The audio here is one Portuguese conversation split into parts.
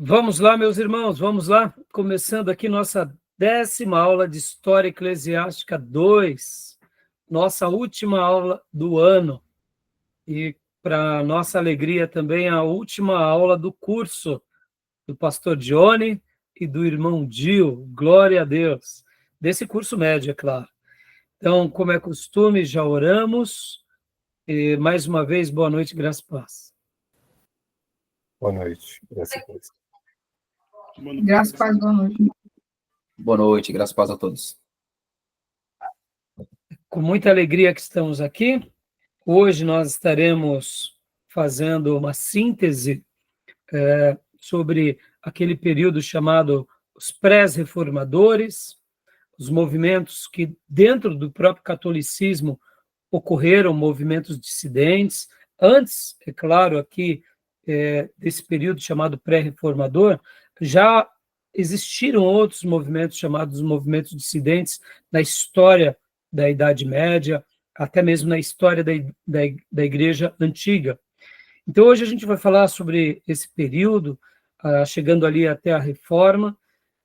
Vamos lá, meus irmãos, vamos lá. Começando aqui nossa 10ª aula de História Eclesiástica 2, nossa última aula do ano. E, para nossa alegria, também a última aula do curso do pastor Johnny e do irmão Dio, glória a Deus. Desse curso médio, é claro. Então, como é costume, já oramos. E, mais uma vez, boa noite, graça e paz. Boa noite, graças a Deus. Graças a Deus, boa noite. Boa noite, graças a paz a todos. Com muita alegria que estamos aqui. Hoje nós estaremos fazendo uma síntese sobre aquele período chamado os pré-reformadores, os movimentos que dentro do próprio catolicismo ocorreram, movimentos dissidentes. Antes, é claro, aqui desse período chamado pré-reformador, já existiram outros movimentos chamados movimentos dissidentes na história da Idade Média, até mesmo na história da Igreja Antiga. Então, hoje a gente vai falar sobre esse período, chegando ali até a Reforma,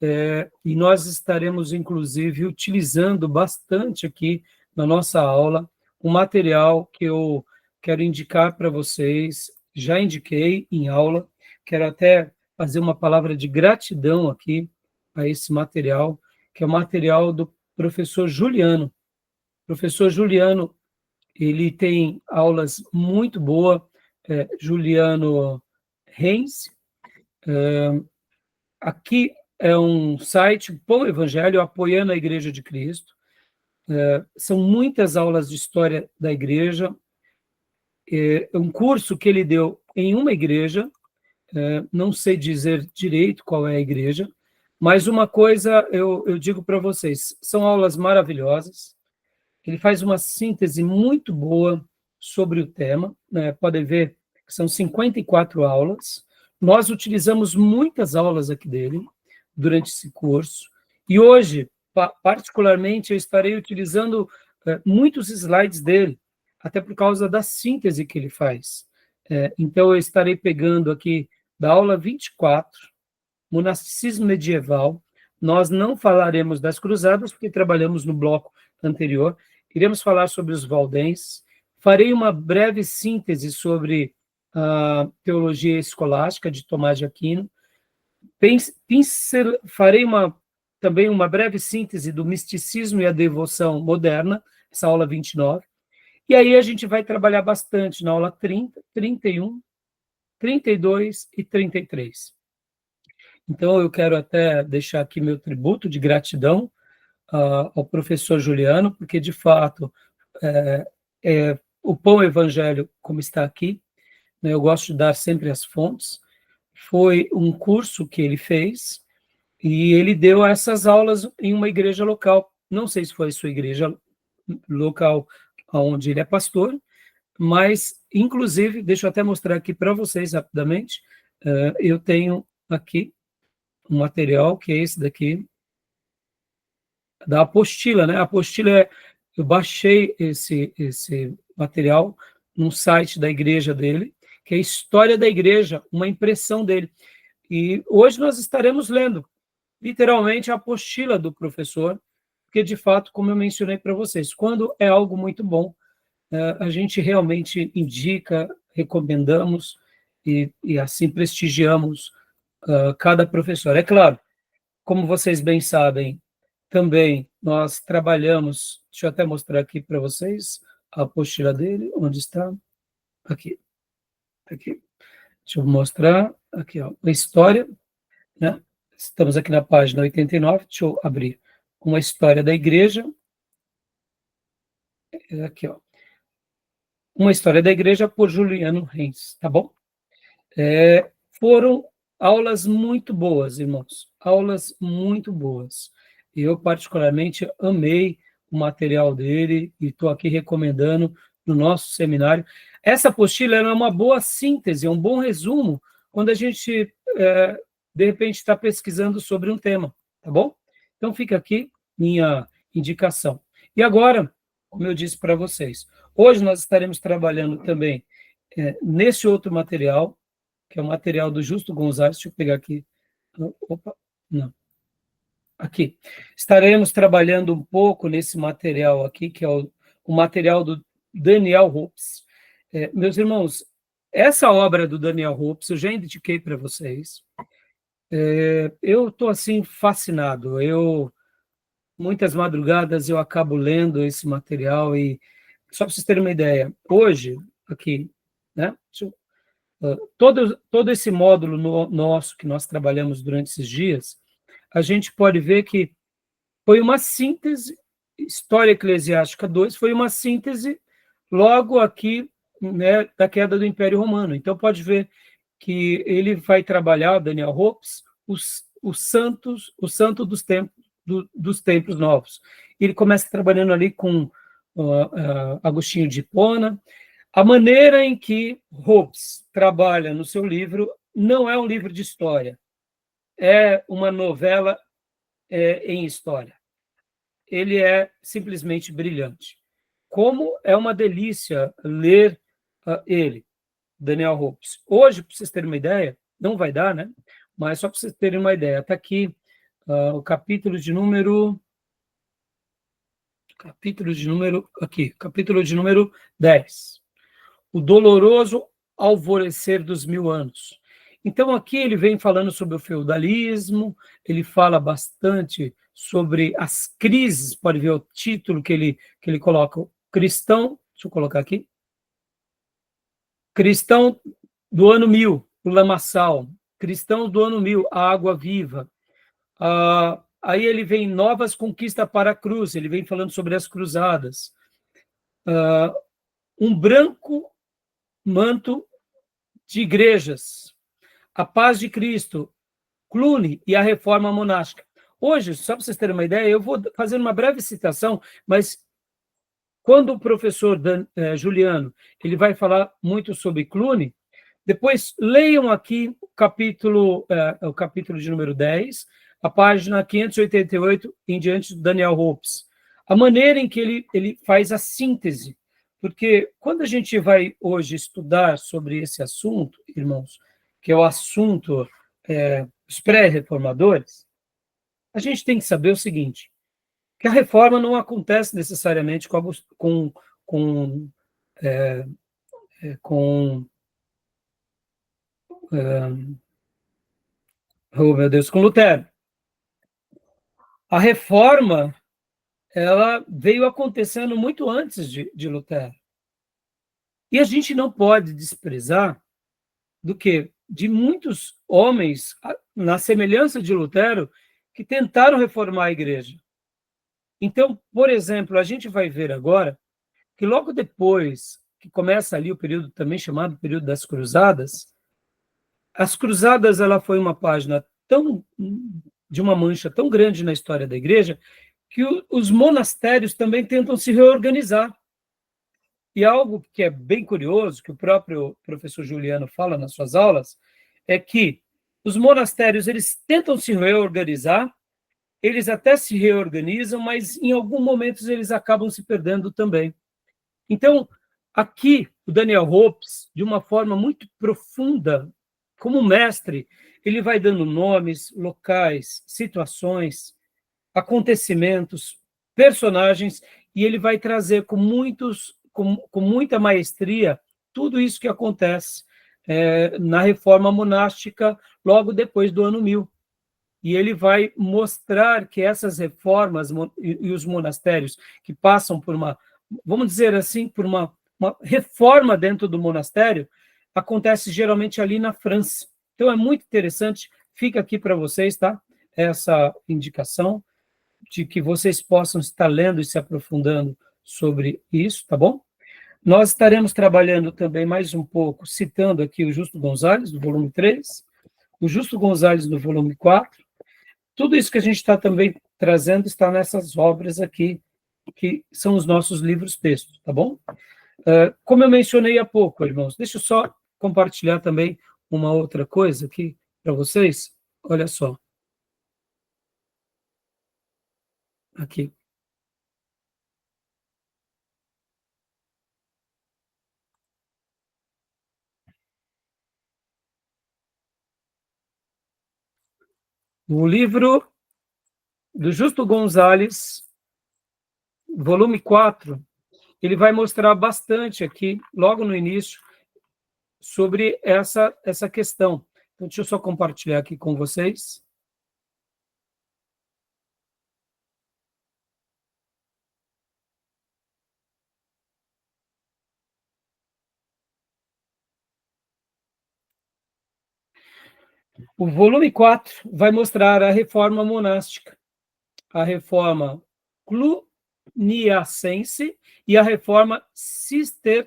e nós estaremos, inclusive, utilizando bastante aqui na nossa aula um material que eu quero indicar para vocês, já indiquei em aula, quero até fazer uma palavra de gratidão aqui a esse material, que é o material do professor Juliano. O professor Juliano, ele tem aulas muito boas, Juliano Reis. Aqui é um site, Pão Evangelho, apoiando a Igreja de Cristo. São muitas aulas de história da igreja. É um curso que ele deu em uma igreja, não sei dizer direito qual é a igreja, mas uma coisa eu digo para vocês, são aulas maravilhosas. Ele faz uma síntese muito boa sobre o tema, né? Podem ver que são 54 aulas. Nós utilizamos muitas aulas aqui dele durante esse curso, e hoje, particularmente, eu estarei utilizando muitos slides dele, até por causa da síntese que ele faz. Então, eu estarei pegando aqui da aula 24, Monasticismo Medieval. Nós não falaremos das cruzadas, porque trabalhamos no bloco anterior. Iremos falar sobre os valdenses. Farei uma breve síntese sobre a teologia escolástica de Tomás de Aquino. Farei também uma breve síntese do misticismo e a devoção moderna, essa aula 29. E aí a gente vai trabalhar bastante na aula 30, 31, 32 e 33. Então, eu quero até deixar aqui meu tributo de gratidão ao professor Juliano, porque, de fato, o Pão Evangelho, como está aqui, né, eu gosto de dar sempre as fontes, foi um curso que ele fez, e ele deu essas aulas em uma igreja local. Não sei se foi sua igreja local onde ele é pastor, mas, inclusive, deixa eu até mostrar aqui para vocês rapidamente, eu tenho aqui um material, que é esse daqui, da apostila, né? A apostila, eu baixei esse material num site da igreja dele, que é a História da Igreja, uma impressão dele. E hoje nós estaremos lendo, literalmente, a apostila do professor, porque, de fato, como eu mencionei para vocês, quando é algo muito bom, a gente realmente indica, recomendamos e assim prestigiamos cada professor. É claro, como vocês bem sabem, também nós trabalhamos, deixa eu até mostrar aqui para vocês a apostila dele, onde está? Aqui. Deixa eu mostrar, aqui, ó, a história, né? Estamos aqui na página 89, deixa eu abrir. Uma história da igreja, aqui, ó. Uma história da igreja por Juliano Reis, tá bom? Foram aulas muito boas, irmãos, aulas muito boas. Eu, particularmente, amei o material dele e estou aqui recomendando no nosso seminário. Essa apostila é uma boa síntese, é um bom resumo quando a gente, de repente, está pesquisando sobre um tema, tá bom? Então, fica aqui minha indicação. E agora, como eu disse para vocês, hoje nós estaremos trabalhando também nesse outro material, que é o material do Justo Gonzalez. Deixa eu pegar aqui. Opa, não. Aqui. Estaremos trabalhando um pouco nesse material aqui, que é o material do Daniel Hopes. Meus irmãos, essa obra do Daniel Hopes, eu já indiquei para vocês. Eu estou, assim, fascinado. Muitas madrugadas eu acabo lendo esse material e, só para vocês terem uma ideia, hoje, aqui, né, todo esse módulo nosso que nós trabalhamos durante esses dias, a gente pode ver que foi uma síntese, História Eclesiástica 2 foi uma síntese logo aqui, né, da queda do Império Romano. Então, pode ver que ele vai trabalhar, Daniel Hopes, o santo dos tempos novos. Ele começa trabalhando ali com Agostinho de Hipona. A maneira em que Hopes trabalha no seu livro não é um livro de história, é uma novela em história. Ele é simplesmente brilhante. Como é uma delícia ler ele, Daniel Hopes. Hoje, para vocês terem uma ideia, não vai dar, né? Mas só para vocês terem uma ideia, está aqui o capítulo de número 10. O doloroso alvorecer dos 1000 anos. Então, aqui ele vem falando sobre o feudalismo, ele fala bastante sobre as crises, pode ver o título que ele coloca, cristão, deixa eu colocar aqui, cristão do ano 1000, o lamaçal, cristão do ano 1000, a água viva. Aí ele vem novas conquistas para a cruz, ele vem falando sobre as cruzadas. Um branco manto de igrejas, a paz de Cristo, Cluny e a reforma monástica. Hoje, só para vocês terem uma ideia, eu vou fazer uma breve citação, mas quando o professor Juliano ele vai falar muito sobre Cluny, depois leiam aqui o capítulo de número 10, a página 588 em diante do Daniel Hopes. A maneira em que ele faz a síntese, porque quando a gente vai hoje estudar sobre esse assunto, irmãos, que é o assunto dos pré-reformadores, a gente tem que saber o seguinte, que a reforma não acontece necessariamente oh, meu Deus, com Lutero. A reforma, ela veio acontecendo muito antes de Lutero. E a gente não pode desprezar do que de muitos homens, na semelhança de Lutero, que tentaram reformar a igreja. Então, por exemplo, a gente vai ver agora que logo depois que começa ali o período também chamado período das Cruzadas, as Cruzadas ela foi uma página de uma mancha tão grande na história da igreja que os monastérios também tentam se reorganizar. E algo que é bem curioso, que o próprio professor Juliano fala nas suas aulas, é que os monastérios eles tentam se reorganizar, eles até se reorganizam, mas em alguns momentos eles acabam se perdendo também. Então, aqui, o Daniel Hopes, de uma forma muito profunda, como mestre, ele vai dando nomes, locais, situações, acontecimentos, personagens, e ele vai trazer com muita maestria tudo isso que acontece na reforma monástica logo depois do ano 1000. E ele vai mostrar que essas reformas e os monastérios que passam por vamos dizer assim, por uma reforma dentro do monastério, acontece geralmente ali na França. Então é muito interessante, fica aqui para vocês, tá? Essa indicação de que vocês possam estar lendo e se aprofundando sobre isso, tá bom? Nós estaremos trabalhando também mais um pouco, citando aqui o Justo Gonzalez, do volume 3, o Justo Gonzalez, do volume 4. Tudo isso que a gente está também trazendo está nessas obras aqui, que são os nossos livros-textos, tá bom? Como eu mencionei há pouco, irmãos, deixa eu só compartilhar também uma outra coisa aqui para vocês. Olha só. Aqui. O livro do Justo Gonzalez, volume 4, ele vai mostrar bastante aqui, logo no início, sobre essa questão. Então, deixa eu só compartilhar aqui com vocês. O volume 4 vai mostrar a reforma monástica, a reforma cluniacense e a reforma cisterciense,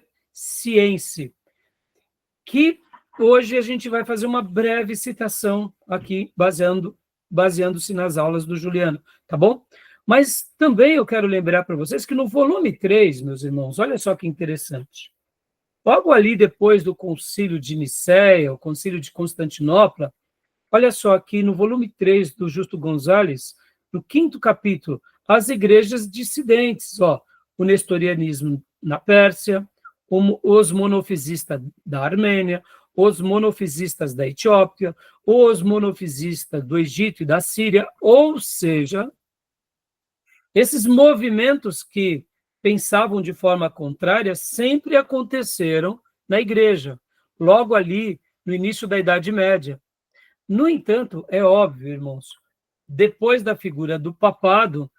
que hoje a gente vai fazer uma breve citação aqui, baseando-se nas aulas do Juliano, tá bom? Mas também eu quero lembrar para vocês que no volume 3, meus irmãos, olha só que interessante. Logo ali depois do concílio de Nicéia, o concílio de Constantinopla, olha só aqui no volume 3 do Justo Gonzalez, no 5º capítulo, as igrejas dissidentes, o nestorianismo na Pérsia, os monofisistas da Armênia, os monofisistas da Etiópia, os monofisistas do Egito e da Síria, ou seja, esses movimentos que pensavam de forma contrária sempre aconteceram na igreja, logo ali no início da Idade Média. No entanto, é óbvio, irmãos, depois da figura do papado,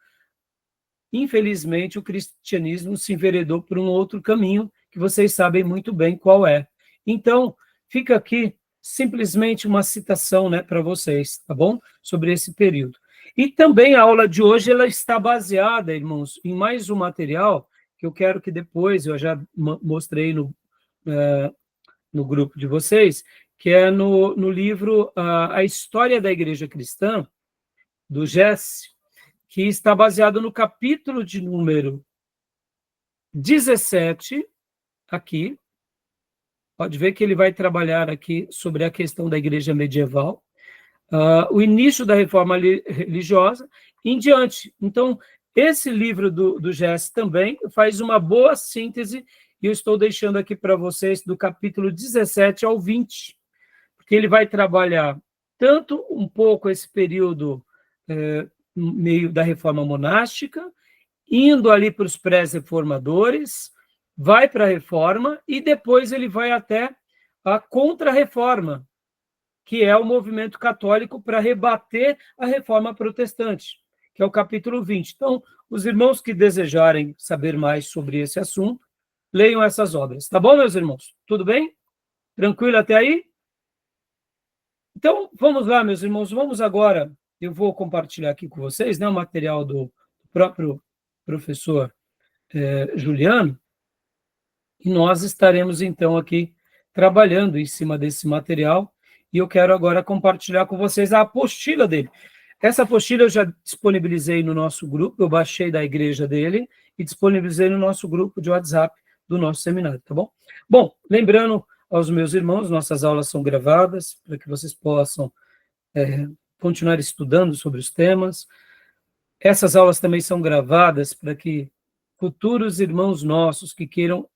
infelizmente o cristianismo se enveredou por um outro caminho, que vocês sabem muito bem qual é. Então, fica aqui simplesmente uma citação, né, para vocês, tá bom? Sobre esse período. E também a aula de hoje ela está baseada, irmãos, em mais um material que eu quero que depois, eu já mostrei no grupo de vocês, que é no livro A História da Igreja Cristã, do Jesse, que está baseado no capítulo de número 17, aqui. Pode ver que ele vai trabalhar aqui sobre a questão da igreja medieval, o início da reforma religiosa em diante. Então, esse livro do Jesse também faz uma boa síntese, e eu estou deixando aqui para vocês do capítulo 17 ao 20, porque ele vai trabalhar tanto um pouco esse período meio da reforma monástica, indo ali para os pré-reformadores, vai para a reforma e depois ele vai até a contra-reforma, que é o movimento católico para rebater a reforma protestante, que é o capítulo 20. Então, os irmãos que desejarem saber mais sobre esse assunto, leiam essas obras. Tá bom, meus irmãos? Tudo bem? Tranquilo até aí? Então, vamos lá, meus irmãos, vamos agora, eu vou compartilhar aqui com vocês, né, o material do próprio professor Juliano, e nós estaremos, então, aqui trabalhando em cima desse material, e eu quero agora compartilhar com vocês a apostila dele. Essa apostila eu já disponibilizei no nosso grupo, eu baixei da igreja dele e disponibilizei no nosso grupo de WhatsApp do nosso seminário, tá bom? Bom, lembrando aos meus irmãos, nossas aulas são gravadas, para que vocês possam continuar estudando sobre os temas. Essas aulas também são gravadas para que futuros irmãos nossos que queiram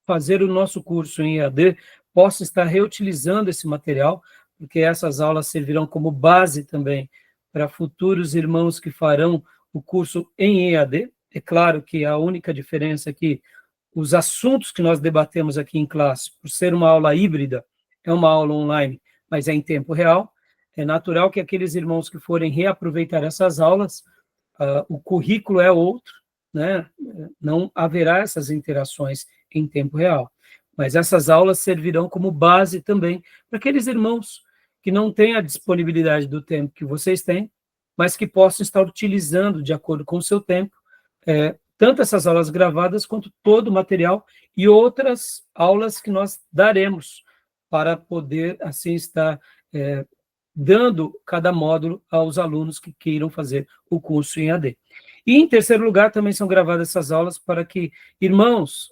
fazer o nosso curso em EAD possam estar reutilizando esse material, porque essas aulas servirão como base também para futuros irmãos que farão o curso em EAD. É claro que a única diferença é que os assuntos que nós debatemos aqui em classe, por ser uma aula híbrida, é uma aula online, mas é em tempo real. É natural que aqueles irmãos que forem reaproveitar essas aulas, o currículo é outro, né? Não haverá essas interações em tempo real. Mas essas aulas servirão como base também para aqueles irmãos que não têm a disponibilidade do tempo que vocês têm, mas que possam estar utilizando, de acordo com o seu tempo, tanto essas aulas gravadas, quanto todo o material e outras aulas que nós daremos para poder, assim, estar dando cada módulo aos alunos que queiram fazer o curso em AD. E, em terceiro lugar, também são gravadas essas aulas para que irmãos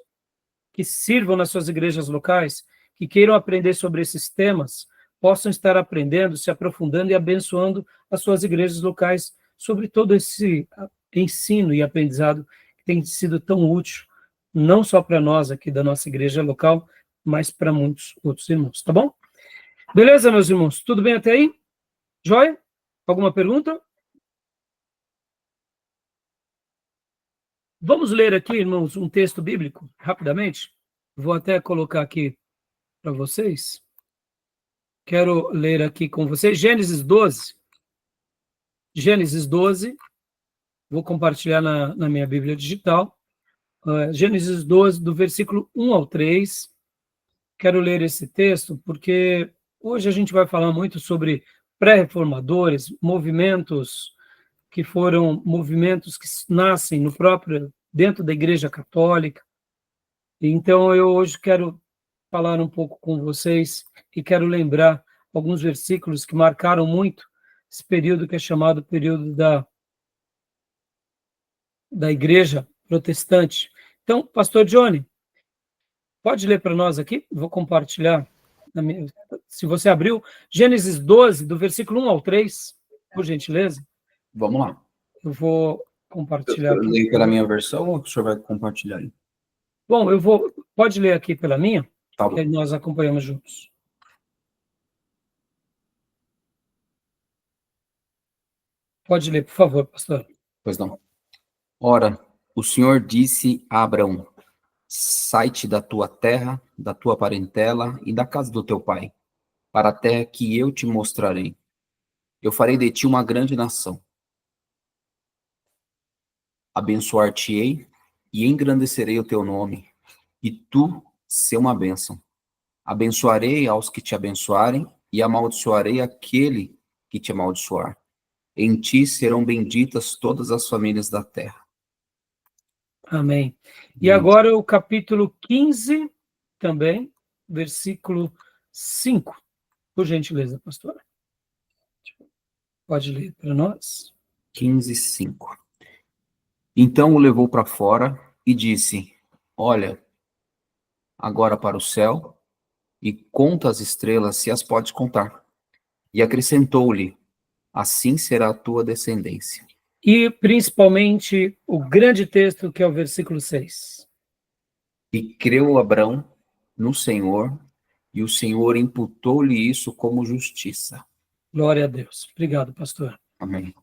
que sirvam nas suas igrejas locais, que queiram aprender sobre esses temas, possam estar aprendendo, se aprofundando e abençoando as suas igrejas locais sobre todo esse ensino e aprendizado que tem sido tão útil, não só para nós aqui da nossa igreja local, mas para muitos outros irmãos, tá bom? Beleza, meus irmãos? Tudo bem até aí? Joia? Alguma pergunta? Vamos ler aqui, irmãos, um texto bíblico, rapidamente. Vou até colocar aqui para vocês. Quero ler aqui com vocês Gênesis 12. Gênesis 12. Vou compartilhar na minha Bíblia digital. Gênesis 12, do versículo 1 ao 3. Quero ler esse texto porque hoje a gente vai falar muito sobre pré-reformadores, movimentos que foram movimentos que nascem no próprio, dentro da Igreja Católica. Então, eu hoje quero falar um pouco com vocês e quero lembrar alguns versículos que marcaram muito esse período que é chamado período da Igreja Protestante. Então, pastor Johnny, pode ler para nós aqui? Vou compartilhar. Se você abriu, Gênesis 12, do versículo 1 ao 3, por gentileza. Vamos lá. Eu vou compartilhar. Eu leio pela minha versão ou o senhor vai compartilhar aí? Bom, pode ler aqui pela minha, Tá que bom. aí nós acompanhamos juntos. Pode ler, por favor, pastor. Pois não. Ora, o Senhor disse a Abrão: sai-te da tua terra, da tua parentela e da casa do teu pai, para a terra que eu te mostrarei. Eu farei de ti uma grande nação. Abençoar-te-ei e engrandecerei o teu nome, e tu ser uma bênção. Abençoarei aos que te abençoarem, e amaldiçoarei aquele que te amaldiçoar. Em ti serão benditas todas as famílias da terra. Amém. E agora o capítulo 15, também, versículo 5. Por gentileza, pastor. Pode ler para nós. 15:5. Então o levou para fora e disse: olha agora para o céu e conta as estrelas, se as podes contar. E acrescentou-lhe: assim será a tua descendência. E, principalmente, o grande texto que é o versículo 6. E creu Abrão no Senhor, e o Senhor imputou-lhe isso como justiça. Glória a Deus. Obrigado, pastor. Amém.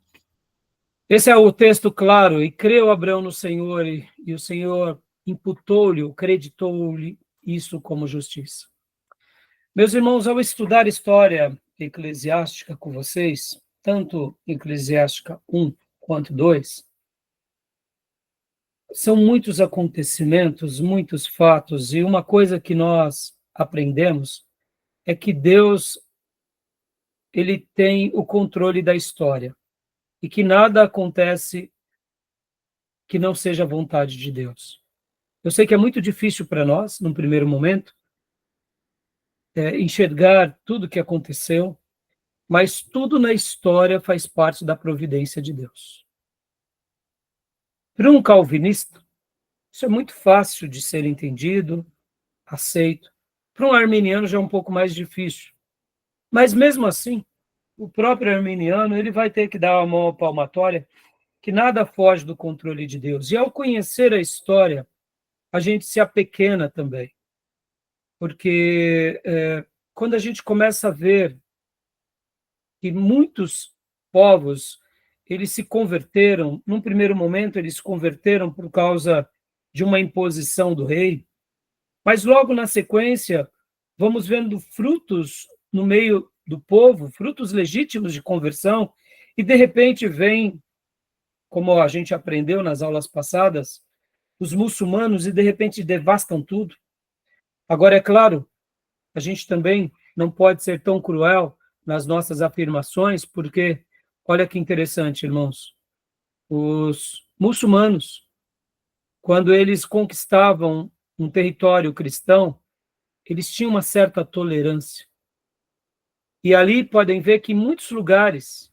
Esse é o texto claro. E creu Abrão no Senhor, e o Senhor imputou-lhe, creditou-lhe isso como justiça. Meus irmãos, ao estudar história eclesiástica com vocês, tanto Eclesiástica 1 quanto 2, são muitos acontecimentos, muitos fatos, e uma coisa que nós aprendemos é que Deus, ele tem o controle da história, e que nada acontece que não seja a vontade de Deus. Eu sei que é muito difícil para nós, num primeiro momento, enxergar tudo o que aconteceu, mas tudo na história faz parte da providência de Deus. Para um calvinista, isso é muito fácil de ser entendido, aceito. Para um arminiano já é um pouco mais difícil. Mas mesmo assim, o próprio arminiano ele vai ter que dar uma mão palmatória que nada foge do controle de Deus. E ao conhecer a história, a gente se apequena também. Porque quando a gente começa a ver que muitos povos eles se converteram, num primeiro momento eles se converteram por causa de uma imposição do rei, mas logo na sequência vamos vendo frutos no meio do povo, frutos legítimos de conversão, e de repente vem, como a gente aprendeu nas aulas passadas, os muçulmanos e de repente devastam tudo. Agora, é claro, a gente também não pode ser tão cruel nas nossas afirmações, porque, olha que interessante, irmãos, os muçulmanos, quando eles conquistavam um território cristão, eles tinham uma certa tolerância. E ali podem ver que em muitos lugares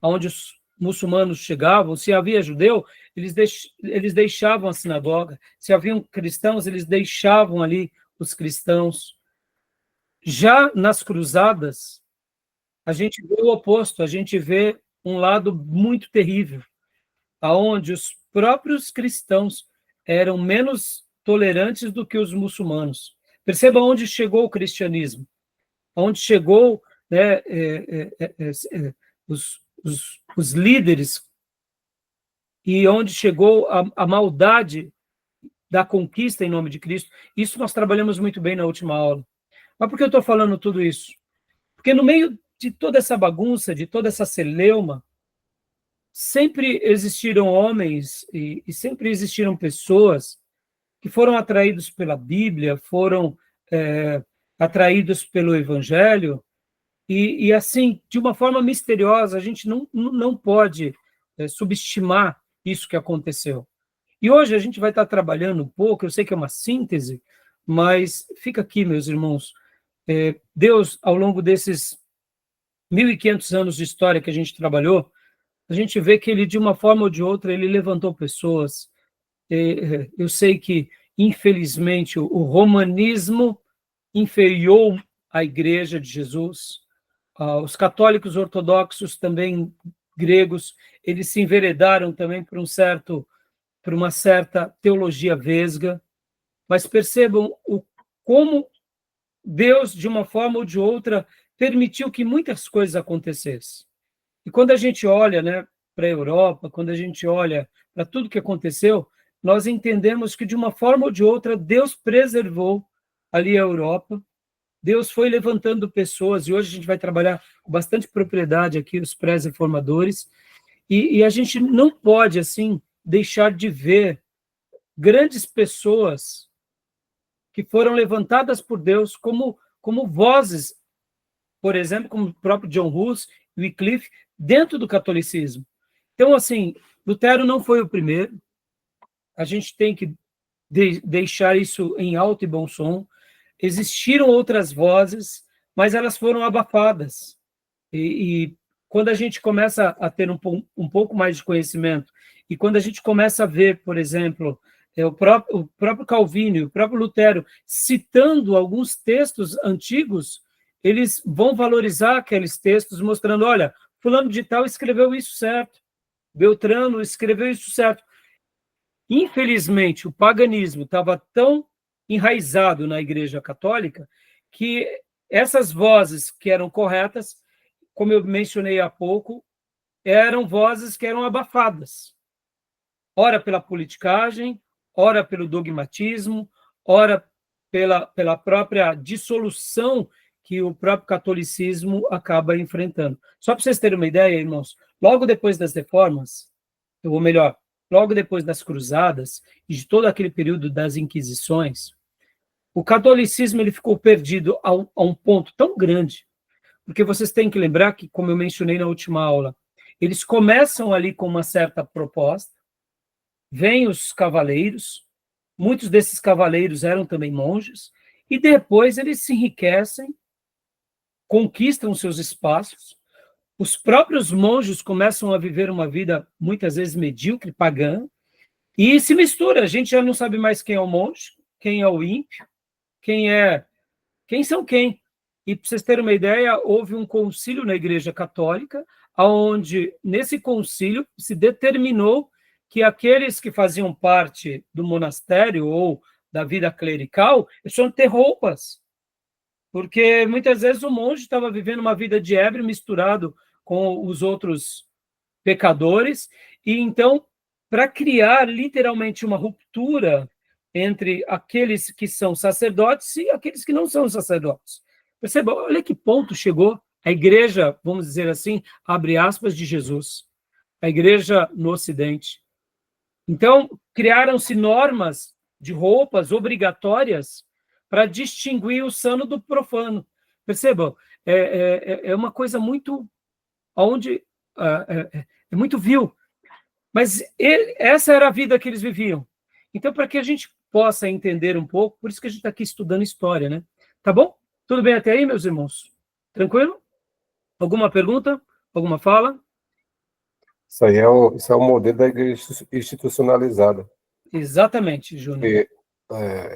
onde os muçulmanos chegavam, se havia judeu, eles deixavam a sinagoga, se haviam cristãos, eles deixavam ali os cristãos. Já nas cruzadas, a gente vê o oposto, a gente vê um lado muito terrível, aonde os próprios cristãos eram menos tolerantes do que os muçulmanos. Perceba onde chegou o cristianismo, onde chegou, né, os líderes e onde chegou a maldade da conquista em nome de Cristo. Isso nós trabalhamos muito bem na última aula. Mas por que eu estou falando tudo isso? Porque no meio de toda essa bagunça, de toda essa celeuma, sempre existiram homens e sempre existiram pessoas que foram atraídos pela Bíblia, foram atraídos pelo Evangelho, e assim, de uma forma misteriosa, a gente não pode subestimar isso que aconteceu. E hoje a gente vai estar trabalhando um pouco, eu sei que é uma síntese, mas fica aqui, meus irmãos, Deus, ao longo desses 1.500 anos de história que a gente trabalhou, a gente vê que ele, de uma forma ou de outra, ele levantou pessoas. Eu sei que, infelizmente, o romanismo inferior à Igreja de Jesus. Os católicos ortodoxos, também gregos, eles se enveredaram também por uma certa teologia vesga. Mas percebam como Deus, de uma forma ou de outra, permitiu que muitas coisas acontecessem. E quando a gente olha, né, para a Europa, quando a gente olha para tudo que aconteceu, nós entendemos que, de uma forma ou de outra, Deus preservou ali a Europa, Deus foi levantando pessoas, e hoje a gente vai trabalhar com bastante propriedade aqui, os pré-reformadores, e a gente não pode, assim, deixar de ver grandes pessoas que foram levantadas por Deus como vozes, por exemplo, como o próprio John Hus, Wycliffe, dentro do catolicismo. Então, assim, Lutero não foi o primeiro, a gente tem que deixar isso em alto e bom som. Existiram outras vozes, mas elas foram abafadas. E quando a gente começa a ter um pouco mais de conhecimento, e quando a gente começa a ver, por exemplo, o próprio Calvino e o próprio Lutero citando alguns textos antigos, eles vão valorizar aqueles textos, mostrando, olha, fulano de tal escreveu isso certo, Beltrano escreveu isso certo. Infelizmente, o paganismo estava tão enraizado na Igreja Católica que essas vozes que eram corretas, como eu mencionei há pouco, eram vozes que eram abafadas. Ora pela politicagem, ora pelo dogmatismo, ora pela própria dissolução que o próprio catolicismo acaba enfrentando. Só para vocês terem uma ideia, irmãos, logo depois das reformas, ou melhor, logo depois das cruzadas e de todo aquele período das inquisições, o catolicismo ele ficou perdido a um ponto tão grande, porque vocês têm que lembrar que, como eu mencionei na última aula, eles começam ali com uma certa proposta, vêm os cavaleiros, muitos desses cavaleiros eram também monges, e depois eles se enriquecem, conquistam seus espaços, os próprios monges começam a viver uma vida, muitas vezes, medíocre, pagã, e se mistura, a gente já não sabe mais quem é o monge, quem é o ímpio, quem são quem. E, para vocês terem uma ideia, houve um concílio na Igreja Católica, onde, nesse concílio, se determinou que aqueles que faziam parte do monastério ou da vida clerical, eles tinham que ter roupas, porque muitas vezes o monge estava vivendo uma vida de ébrio misturado com os outros pecadores, e então, para criar literalmente uma ruptura entre aqueles que são sacerdotes e aqueles que não são sacerdotes. Perceba, olha que ponto chegou a igreja, vamos dizer assim, abre aspas, de Jesus, a igreja no Ocidente. Então, criaram-se normas de roupas obrigatórias para distinguir o sano do profano. Percebam, é uma coisa muito, onde é muito vil, mas essa era a vida que eles viviam. Então, para que a gente possa entender um pouco, por isso que a gente está aqui estudando história, né? Tá bom? Tudo bem até aí, meus irmãos? Tranquilo? Alguma pergunta? Alguma fala? Isso aí isso é o modelo da igreja institucionalizada. Exatamente, Júnior. E,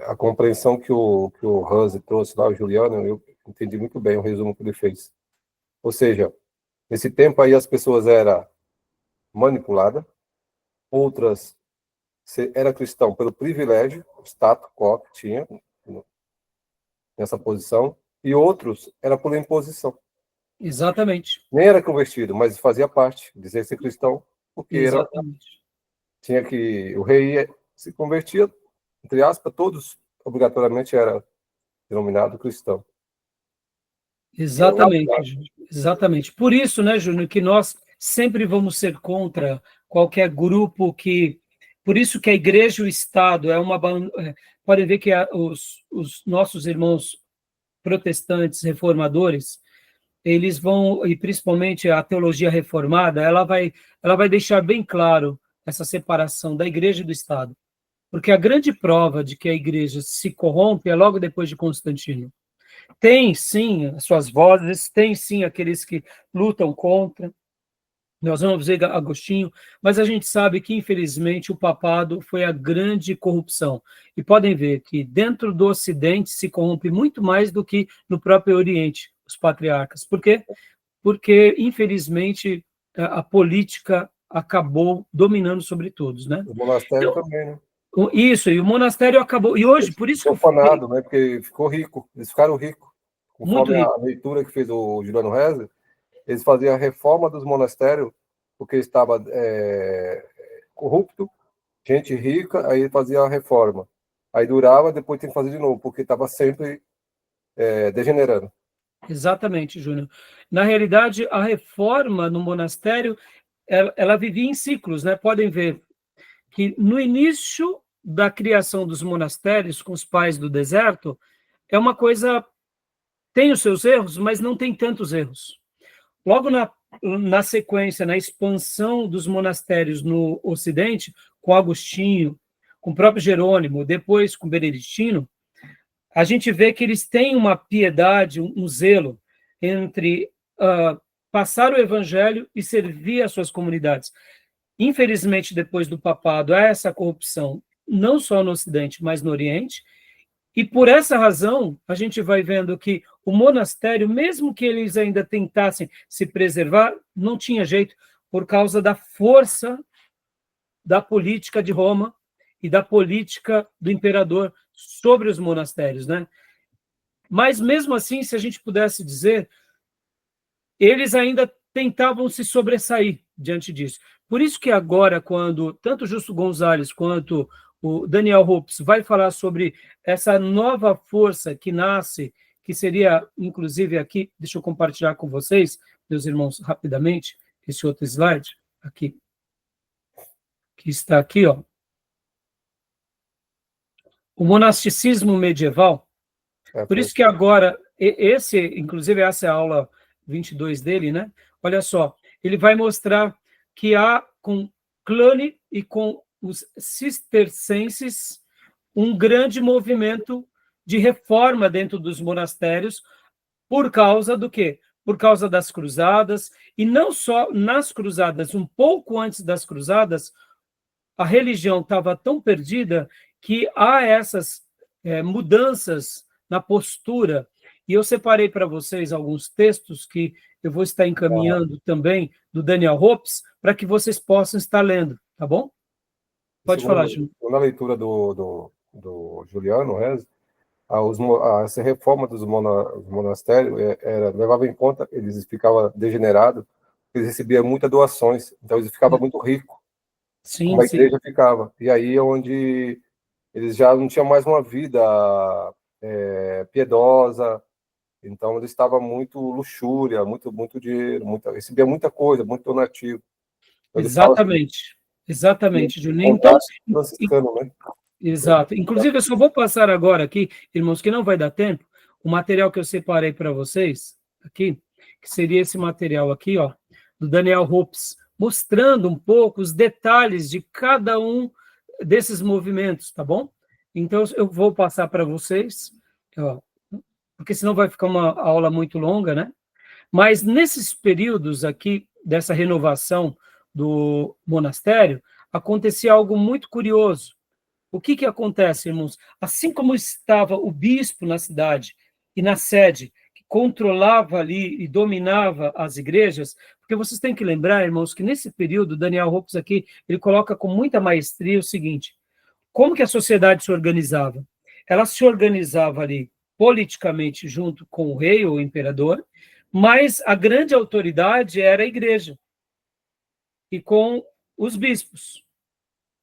a compreensão que o Hansi trouxe lá, o Juliano, eu entendi muito bem o resumo que ele fez. Ou seja, nesse tempo aí as pessoas eram manipuladas, outras era cristão pelo privilégio, o status quo que tinha nessa posição, e outros era por imposição. Exatamente. Nem era convertido, mas fazia parte, dizia ser cristão, porque Exatamente. tinha que... O rei se convertia, entre aspas, todos obrigatoriamente era denominado cristão. Exatamente, Júnior. Exatamente. Por isso, né, Júnior, que nós sempre vamos ser contra qualquer grupo que... Por isso que a igreja e o Estado é uma... Podem ver que os nossos irmãos protestantes, reformadores, eles vão, e principalmente a teologia reformada, ela vai deixar bem claro essa separação da igreja e do Estado. Porque a grande prova de que a igreja se corrompe é logo depois de Constantino. Tem, sim, as suas vozes, tem, sim, aqueles que lutam contra, nós vamos ver Agostinho, mas a gente sabe que, infelizmente, o papado foi a grande corrupção. E podem ver que dentro do Ocidente se corrompe muito mais do que no próprio Oriente, os patriarcas. Por quê? Porque, infelizmente, a política acabou dominando sobre todos, né? O monastério Então, também, né? isso, e o monastério acabou. E hoje, por isso que Profanado, né? Porque ficou rico. Eles ficaram ricos. muito Conforme rico. a leitura que fez o Juliano Rezer, eles faziam a reforma dos monastérios porque estava corrupto, gente rica, aí fazia a reforma. Aí durava, depois tem que fazer de novo, porque estava sempre degenerando. Exatamente, Júnior. Na realidade, a reforma no monastério, ela vivia em ciclos, né? Podem ver que no início da criação dos monastérios com os pais do deserto, é uma coisa, tem os seus erros, mas não tem tantos erros. Logo na sequência, na expansão dos monastérios no Ocidente, com Agostinho, com o próprio Jerônimo, depois com Beneditino, a gente vê que eles têm uma piedade, um zelo entre passar o evangelho e servir as suas comunidades. Infelizmente, depois do papado, há essa corrupção, não só no Ocidente, mas no Oriente, e por essa razão, a gente vai vendo que o monastério, mesmo que eles ainda tentassem se preservar, não tinha jeito, por causa da força da política de Roma e da política do imperador sobre os monastérios, né? Mas, mesmo assim, se a gente pudesse dizer, eles ainda tentavam se sobressair diante disso. Por isso que agora, quando tanto Justo Gonzalez quanto o Daniel Hopes vai falar sobre essa nova força que nasce, que seria, inclusive, aqui, deixa eu compartilhar com vocês, meus irmãos, rapidamente, esse outro slide, aqui, que está aqui, ó. O monasticismo medieval. Por isso que agora, inclusive essa é a aula 22 dele, né? Olha só, ele vai mostrar que há com Cluny e com os cistercenses um grande movimento de reforma dentro dos monastérios, por causa do quê? Por causa das cruzadas, e não só nas cruzadas, um pouco antes das cruzadas, a religião estava tão perdida que há essas mudanças na postura. E eu separei para vocês alguns textos que eu vou estar encaminhando também, do Daniel Hopes, para que vocês possam estar lendo, tá bom? Pode falar, Júnior. Na leitura do Juliano Rezer, essa reforma dos monastérios levava em conta, eles ficavam degenerados, eles recebiam muitas doações, então eles ficavam muito ricos, como a igreja ficava. E aí é onde eles já não tinham mais uma vida piedosa, então eles estavam muito luxúria, muito dinheiro, recebia muita coisa, muito donativo. Então, Exatamente, Juninho. Então, franciscano, né? Exato. Inclusive, eu só vou passar agora aqui, irmãos, que não vai dar tempo, o material que eu separei para vocês aqui, que seria esse material aqui, ó, do Daniel Hopes, mostrando um pouco os detalhes de cada um desses movimentos, tá bom? Então, eu vou passar para vocês, ó, porque senão vai ficar uma aula muito longa, né? Mas nesses períodos aqui, dessa renovação do monastério, acontecia algo muito curioso. O que acontece, irmãos? Assim como estava o bispo na cidade e na sede, que controlava ali e dominava as igrejas, porque vocês têm que lembrar, irmãos, que nesse período, Daniel Hopes aqui, ele coloca com muita maestria o seguinte: como que a sociedade se organizava? Ela se organizava ali politicamente junto com o rei ou o imperador, mas a grande autoridade era a igreja, e com os bispos.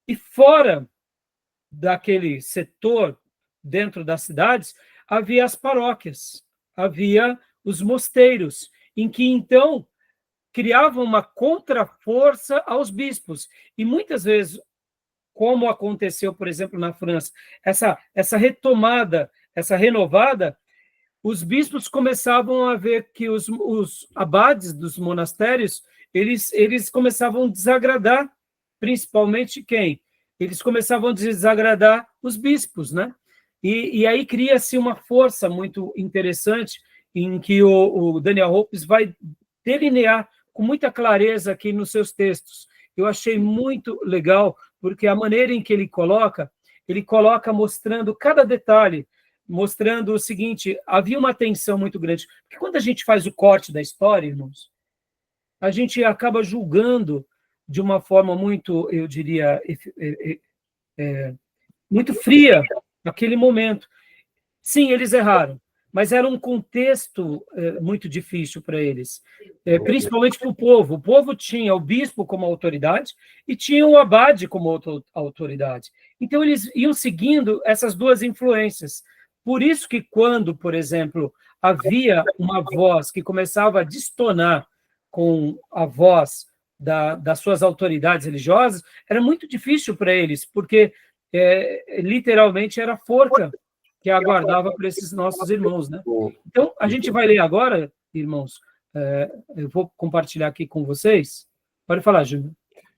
E fora daquele setor, dentro das cidades, havia as paróquias, havia os mosteiros, em que, então, criavam uma contraforça aos bispos. E, muitas vezes, como aconteceu, por exemplo, na França, essa retomada, essa renovada, os bispos começavam a ver que os abades dos monastérios, eles começavam a desagradar, principalmente quem? Eles começavam a desagradar os bispos, né? E aí cria-se uma força muito interessante, em que o Daniel Hopes vai delinear com muita clareza aqui nos seus textos. Eu achei muito legal, porque a maneira em que ele coloca mostrando cada detalhe, mostrando o seguinte: havia uma tensão muito grande. Porque quando a gente faz o corte da história, irmãos, a gente acaba julgando de uma forma muito, eu diria, muito fria aquele momento. Sim, eles erraram, mas era um contexto muito difícil para eles, principalmente para o povo. O povo tinha o bispo como autoridade e tinha o abade como autoridade. Então, eles iam seguindo essas duas influências. Por isso que quando, por exemplo, havia uma voz que começava a destonar com a voz das suas autoridades religiosas, era muito difícil para eles, porque literalmente era forca que aguardava para esses nossos irmãos, né? Então, a gente vai ler agora, irmãos, eu vou compartilhar aqui com vocês. Pode falar, Júnior.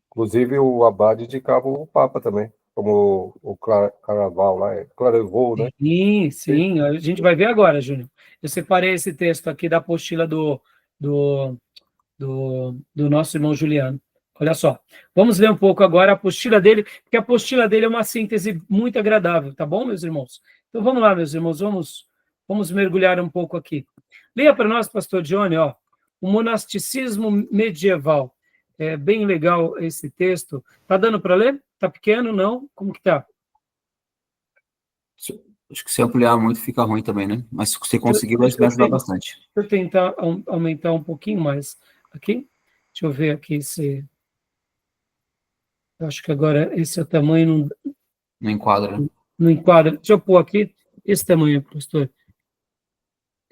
Inclusive, o abade indicava o Papa também, como o Claraval lá, Clairvaux, né? Sim, a gente vai ver agora, Júnior. Eu separei esse texto aqui da apostila do nosso irmão Juliano. Olha só, vamos ler um pouco agora a apostila dele, porque a apostila dele é uma síntese muito agradável, tá bom, meus irmãos? Então vamos lá, meus irmãos, vamos mergulhar um pouco aqui. Leia para nós, pastor Johnny, ó, o monasticismo medieval. É bem legal esse texto. Tá dando para ler? Tá pequeno, não? Como que tá? Acho que se ampliar muito fica ruim também, né? Mas se você conseguir, vai ajudar bastante. Deixa eu tentar aumentar um pouquinho mais aqui. Deixa eu ver aqui se... Eu acho que agora esse é o tamanho... Não enquadra. Não enquadra. Deixa eu pôr aqui esse tamanho, pastor.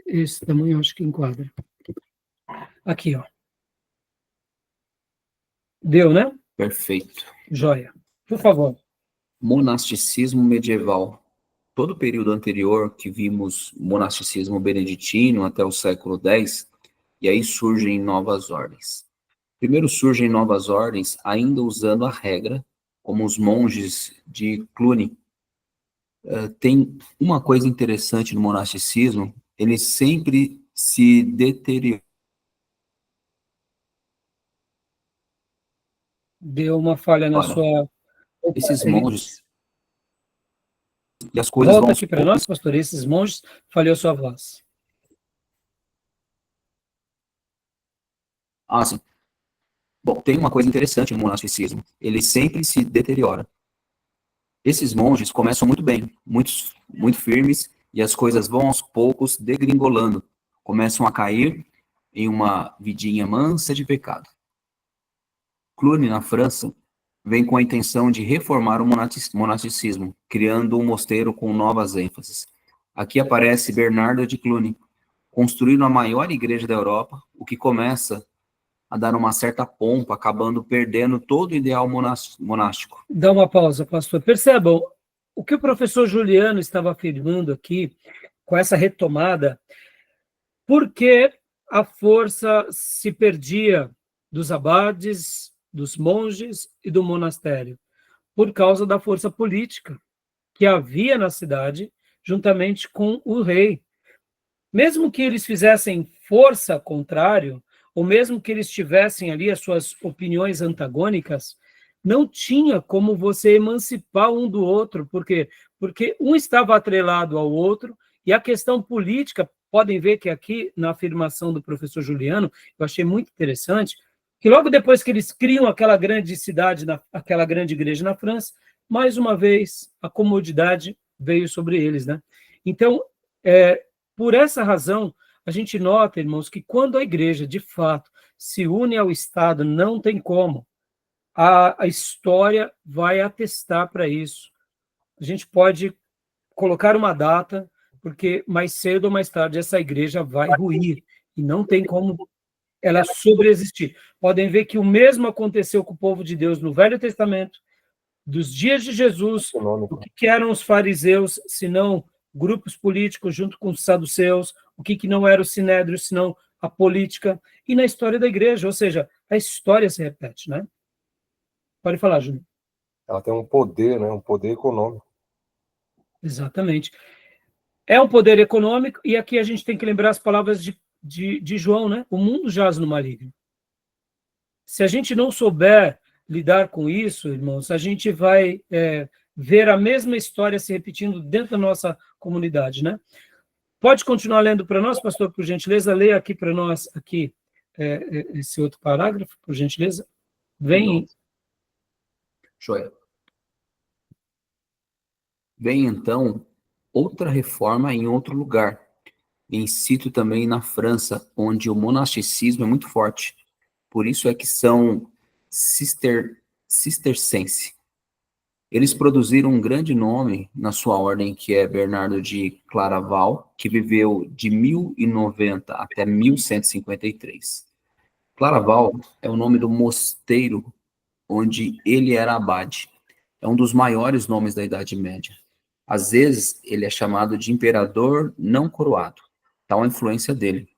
Esse tamanho eu acho que enquadra. Aqui, ó. Deu, né? Perfeito. Joia. Por favor. Monasticismo medieval. Todo o período anterior que vimos monasticismo beneditino até o século X, e aí surgem novas ordens. Primeiro surgem novas ordens ainda usando a regra, como os monges de Cluny. Tem uma coisa interessante no monasticismo, ele sempre se deteriora. Deu uma falha na sua... Esses monges... E as coisas Volta vão... aqui para nós, pastor. Esses monges, falhou sua voz. Ah, sim. Bom, tem uma coisa interessante no monasticismo. Ele sempre se deteriora. Esses monges começam muito bem, muito firmes, e as coisas vão aos poucos degringolando. Começam a cair em uma vidinha mansa de pecado. Cluny, na França, vem com a intenção de reformar o monasticismo, criando um mosteiro com novas ênfases. Aqui aparece Bernardo de Cluny, construindo a maior igreja da Europa, o que começa a dar uma certa pompa, acabando perdendo todo o ideal monástico. Dá uma pausa, pastor. Percebam, o que o professor Juliano estava afirmando aqui, com essa retomada, por que a força se perdia dos abades, dos monges e do monastério? Por causa da força política que havia na cidade, juntamente com o rei. Mesmo que eles fizessem força contrário, ou mesmo que eles tivessem ali as suas opiniões antagônicas, não tinha como você emancipar um do outro, porque um estava atrelado ao outro, e a questão política, podem ver que aqui, na afirmação do professor Juliano, eu achei muito interessante, que logo depois que eles criam aquela grande cidade, aquela grande igreja na França, mais uma vez, a comodidade veio sobre eles, né? Então, por essa razão, a gente nota, irmãos, que quando a igreja, de fato, se une ao Estado, não tem como. A história vai atestar para isso. A gente pode colocar uma data, porque mais cedo ou mais tarde essa igreja vai ruir, e não tem como ela sobreexistir. Podem ver que o mesmo aconteceu com o povo de Deus no Velho Testamento, dos dias de Jesus, o que eram os fariseus, se não grupos políticos junto com os saduceus, o que não era o sinédrio, senão a política, e na história da igreja, ou seja, a história se repete, né? Pode falar, Júnior. Ela tem um poder, né? Um poder econômico. Exatamente. É um poder econômico, e aqui a gente tem que lembrar as palavras de João, né? O mundo jaz no maligno. Se a gente não souber lidar com isso, irmãos, a gente vai ver a mesma história se repetindo dentro da nossa comunidade, né? Pode continuar lendo para nós, pastor, por gentileza? Leia aqui para nós aqui esse outro parágrafo, por gentileza. Vem. Joia. Vem, então, outra reforma em outro lugar, em situ também na França, onde o monasticismo é muito forte. Por isso é que são cistercense. Eles produziram um grande nome na sua ordem, que é Bernardo de Claraval, que viveu de 1090 até 1153. Claraval é o nome do mosteiro onde ele era abade. É um dos maiores nomes da Idade Média. Às vezes, ele é chamado de imperador não coroado. Tal a influência dele.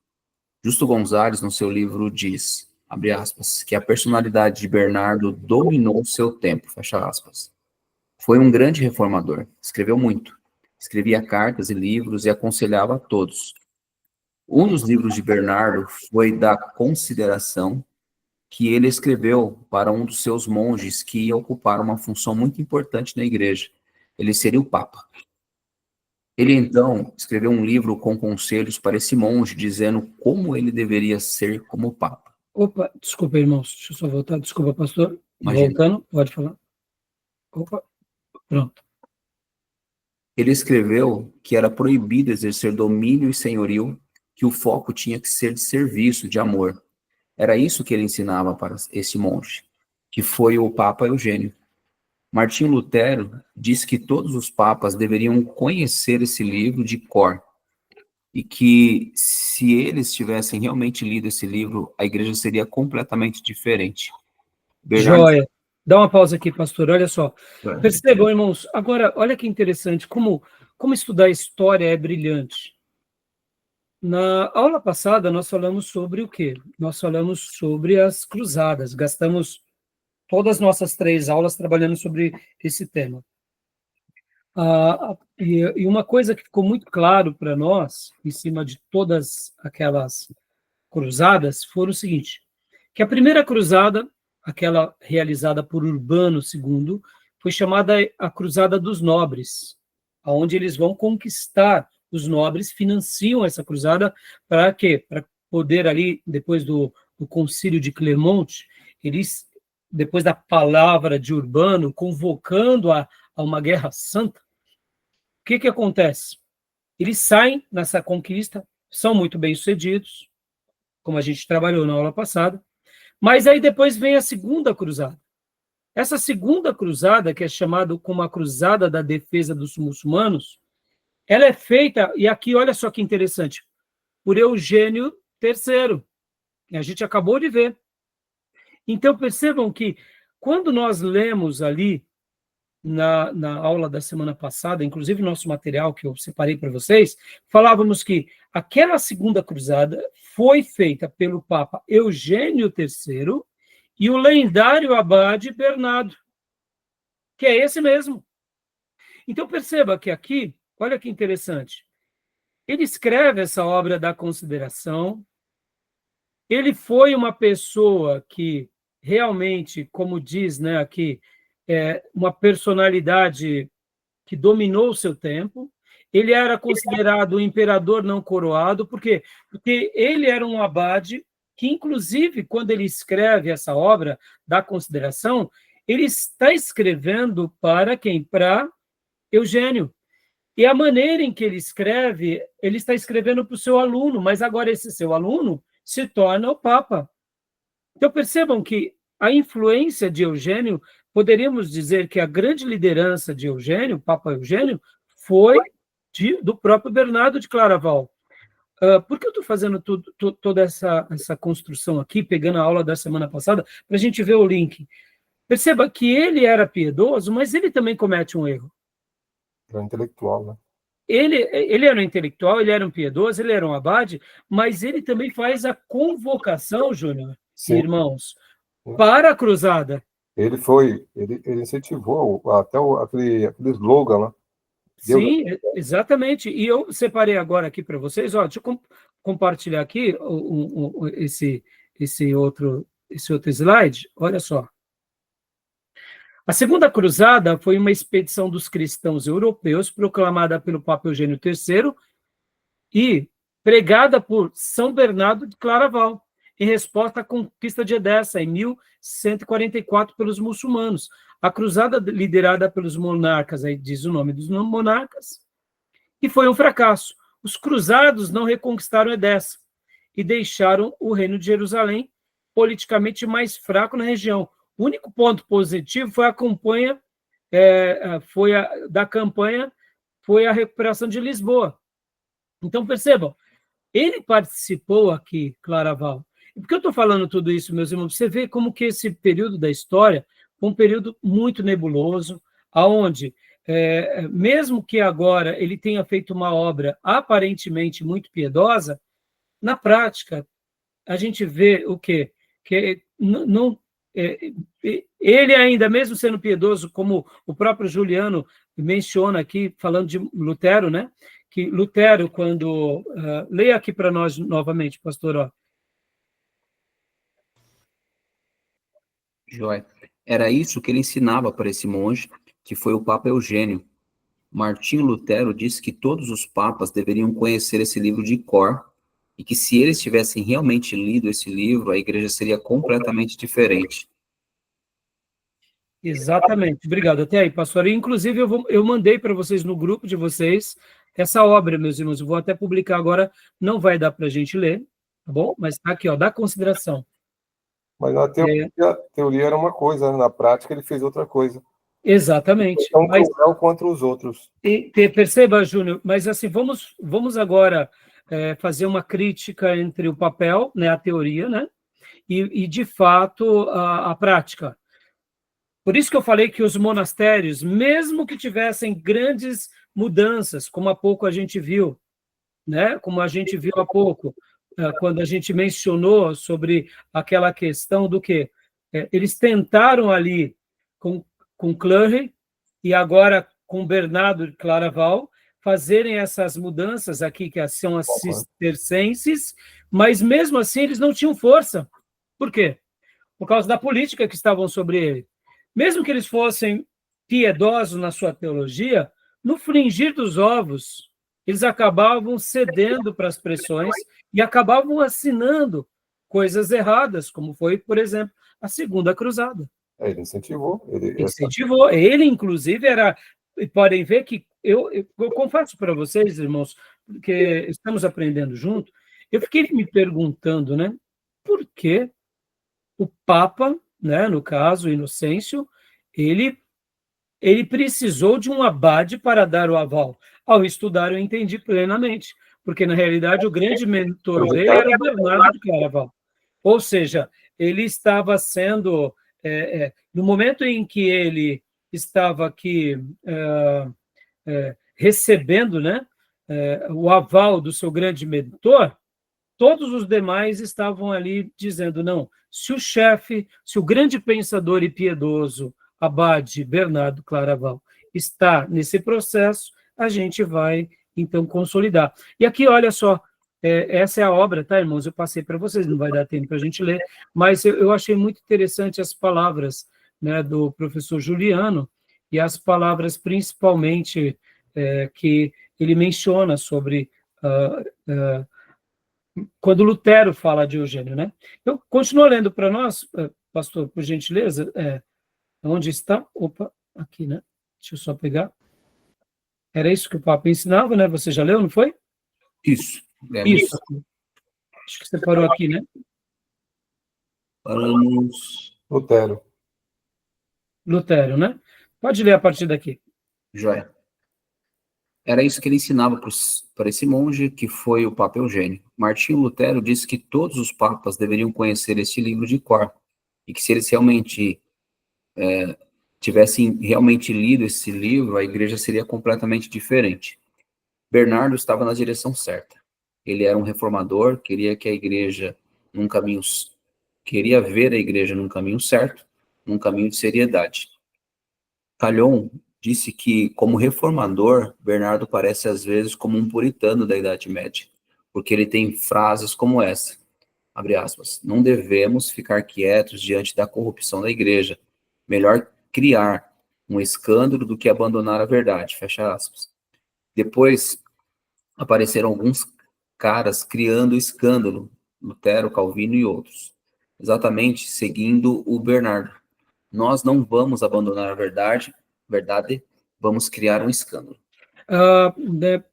Justo Gonzalez, no seu livro, diz, abre aspas, que a personalidade de Bernardo dominou seu tempo, fecha aspas. Foi um grande reformador, escreveu muito. Escrevia cartas e livros e aconselhava a todos. Um dos livros de Bernardo foi da Consideração, que ele escreveu para um dos seus monges que ia ocupar uma função muito importante na igreja. Ele seria o Papa. Ele, então, escreveu um livro com conselhos para esse monge, dizendo como ele deveria ser como Papa. Opa, desculpa, irmãos, deixa eu só voltar. Desculpa, pastor. Imagina. Voltando, pode falar. Opa, pronto. Ele escreveu que era proibido exercer domínio e senhorio, que o foco tinha que ser de serviço, de amor. Era isso que ele ensinava para esse monge, que foi o Papa Eugênio. Martinho Lutero disse que todos os papas deveriam conhecer esse livro de cor, e que se eles tivessem realmente lido esse livro, a igreja seria completamente diferente. Joia. Dá uma pausa aqui, pastor, olha só. Percebam, irmãos, agora, olha que interessante, como estudar história é brilhante. Na aula passada, nós falamos sobre o quê? Nós falamos sobre as cruzadas, gastamos todas as nossas 3 aulas trabalhando sobre esse tema. E uma coisa que ficou muito claro para nós, em cima de todas aquelas cruzadas, foi o seguinte, que a primeira cruzada, aquela realizada por Urbano II, foi chamada a Cruzada dos Nobres, onde eles vão conquistar os nobres, financiam essa cruzada para quê? Para poder ali, depois do concílio de Clermont, eles, depois da palavra de Urbano, convocando a uma guerra santa, o que acontece? Eles saem nessa conquista, são muito bem-sucedidos, como a gente trabalhou na aula passada, mas aí depois vem a segunda cruzada. Essa segunda cruzada, que é chamada como a Cruzada da Defesa dos Muçulmanos, ela é feita, e aqui olha só que interessante, por Eugênio III, que a gente acabou de ver. Então percebam que quando nós lemos ali, na aula da semana passada, inclusive no nosso material que eu separei para vocês, falávamos que aquela segunda cruzada foi feita pelo Papa Eugênio III e o lendário abade Bernardo, que é esse mesmo. Então perceba que aqui, olha que interessante, ele escreve essa obra da Consideração, ele foi uma pessoa que realmente, como diz, né, aqui, uma personalidade que dominou o seu tempo. Ele era considerado o imperador não coroado, por quê? Porque ele era um abade que, inclusive, quando ele escreve essa obra da Consideração, ele está escrevendo para quem? Para Eugênio. E a maneira em que ele escreve, ele está escrevendo para o seu aluno, mas agora esse seu aluno se torna o Papa. Então percebam que a influência de Eugênio, poderíamos dizer que a grande liderança de Eugênio, Papa Eugênio, foi do próprio Bernardo de Claraval. Por que eu estou fazendo toda essa construção aqui, pegando a aula da semana passada, para a gente ver o link? Perceba que ele era piedoso, mas ele também comete um erro. É um intelectual, né? Ele era um intelectual, ele era um piedoso, ele era um abade, mas ele também faz a convocação, Júnior, irmãos, para a cruzada. Ele incentivou até aquele slogan lá. Sim, exatamente. E eu separei agora aqui para vocês, ó, deixa eu compartilhar aqui esse outro slide. Olha só. A Segunda Cruzada foi uma expedição dos cristãos europeus proclamada pelo Papa Eugênio III e pregada por São Bernardo de Claraval, em resposta à conquista de Edessa, em 1144, pelos muçulmanos. A cruzada liderada pelos monarcas, aí diz o nome dos monarcas, e foi um fracasso. Os cruzados não reconquistaram Edessa e deixaram o reino de Jerusalém politicamente mais fraco na região. O único ponto positivo foi a campanha, foi a recuperação de Lisboa. Então, percebam, ele participou aqui, Claraval. E por que eu estou falando tudo isso, meus irmãos? Você vê como que esse período da história foi um período muito nebuloso, onde, mesmo que agora ele tenha feito uma obra aparentemente muito piedosa, na prática, a gente vê o quê? Que não... ele ainda, mesmo sendo piedoso, como o próprio Juliano menciona aqui, falando de Lutero, né? Que Lutero, quando... leia aqui para nós novamente, pastor. Ó. Joia. Era isso que ele ensinava para esse monge, que foi o Papa Eugênio. Martinho Lutero disse que todos os papas deveriam conhecer esse livro de cor, e que se eles tivessem realmente lido esse livro, a igreja seria completamente diferente. Exatamente. Obrigado. Até aí, pastor. Inclusive, eu mandei para vocês no grupo de vocês essa obra, meus irmãos. Eu vou até publicar agora. Não vai dar para a gente ler, tá bom? Mas está aqui, ó, dá consideração. Mas na teoria, a teoria era uma coisa, né? Na prática ele fez outra coisa. Exatamente. Tão cruel contra os outros. Perceba, Júnior, mas assim, vamos agora fazer uma crítica entre o papel, né, a teoria, né, e de fato, a prática. Por isso que eu falei que os monastérios, mesmo que tivessem grandes mudanças, como há pouco a gente viu, né, como a gente viu há pouco, quando a gente mencionou sobre aquela questão do que eles tentaram ali com Clary e agora com Bernardo de Claraval fazerem essas mudanças aqui, que são as cistercenses, mas mesmo assim eles não tinham força. Por quê? Por causa da política que estavam sobre ele. Mesmo que eles fossem piedosos na sua teologia, no fringir dos ovos, eles acabavam cedendo para as pressões e acabavam assinando coisas erradas, como foi, por exemplo, a Segunda Cruzada. Ele incentivou. Incentivou. Ele, inclusive, era... Podem ver que eu confesso para vocês, irmãos, porque estamos aprendendo junto, eu fiquei me perguntando, né, por que o Papa, né, no caso, Inocêncio, ele precisou de um abade para dar o aval. Ao estudar, eu entendi plenamente, porque, na realidade, o grande mentor dele era Bernardo de Claraval. Ou seja, ele estava sendo... no momento em que ele estava aqui recebendo, né, o aval do seu grande mentor, todos os demais estavam ali dizendo, não, se o grande pensador e piedoso abade Bernardo Claraval está nesse processo, a gente vai, então, consolidar. E aqui, olha só, essa é a obra, tá, irmãos? Eu passei para vocês, não vai dar tempo para a gente ler, mas eu achei muito interessante as palavras, né, do professor Juliano, e as palavras, principalmente, que ele menciona sobre... quando Lutero fala de Eugênio, né? Eu continuo lendo para nós, pastor, por gentileza, onde está? Opa, aqui, né? Deixa eu só pegar. Era isso que o Papa ensinava, né? Você já leu, não foi? Isso. Isso. Acho que você parou aqui, né? Paramos. Lutero, né? Pode ler a partir daqui. Joia. Era isso que ele ensinava para esse monge, que foi o Papa Eugênio. Martinho Lutero disse que todos os papas deveriam conhecer este livro de cor, e que se eles realmente tivessem realmente lido esse livro, a igreja seria completamente diferente. Bernardo estava na direção certa. Ele era um reformador, queria ver a igreja num caminho certo, num caminho de seriedade. Calhoun disse que, como reformador, Bernardo parece às vezes como um puritano da Idade Média, porque ele tem frases como essa, abre aspas, não devemos ficar quietos diante da corrupção da igreja, melhor criar um escândalo do que abandonar a verdade, fecha aspas. Depois apareceram alguns caras criando escândalo, Lutero, Calvino e outros, exatamente seguindo o Bernardo. Nós não vamos abandonar a verdade, vamos criar um escândalo.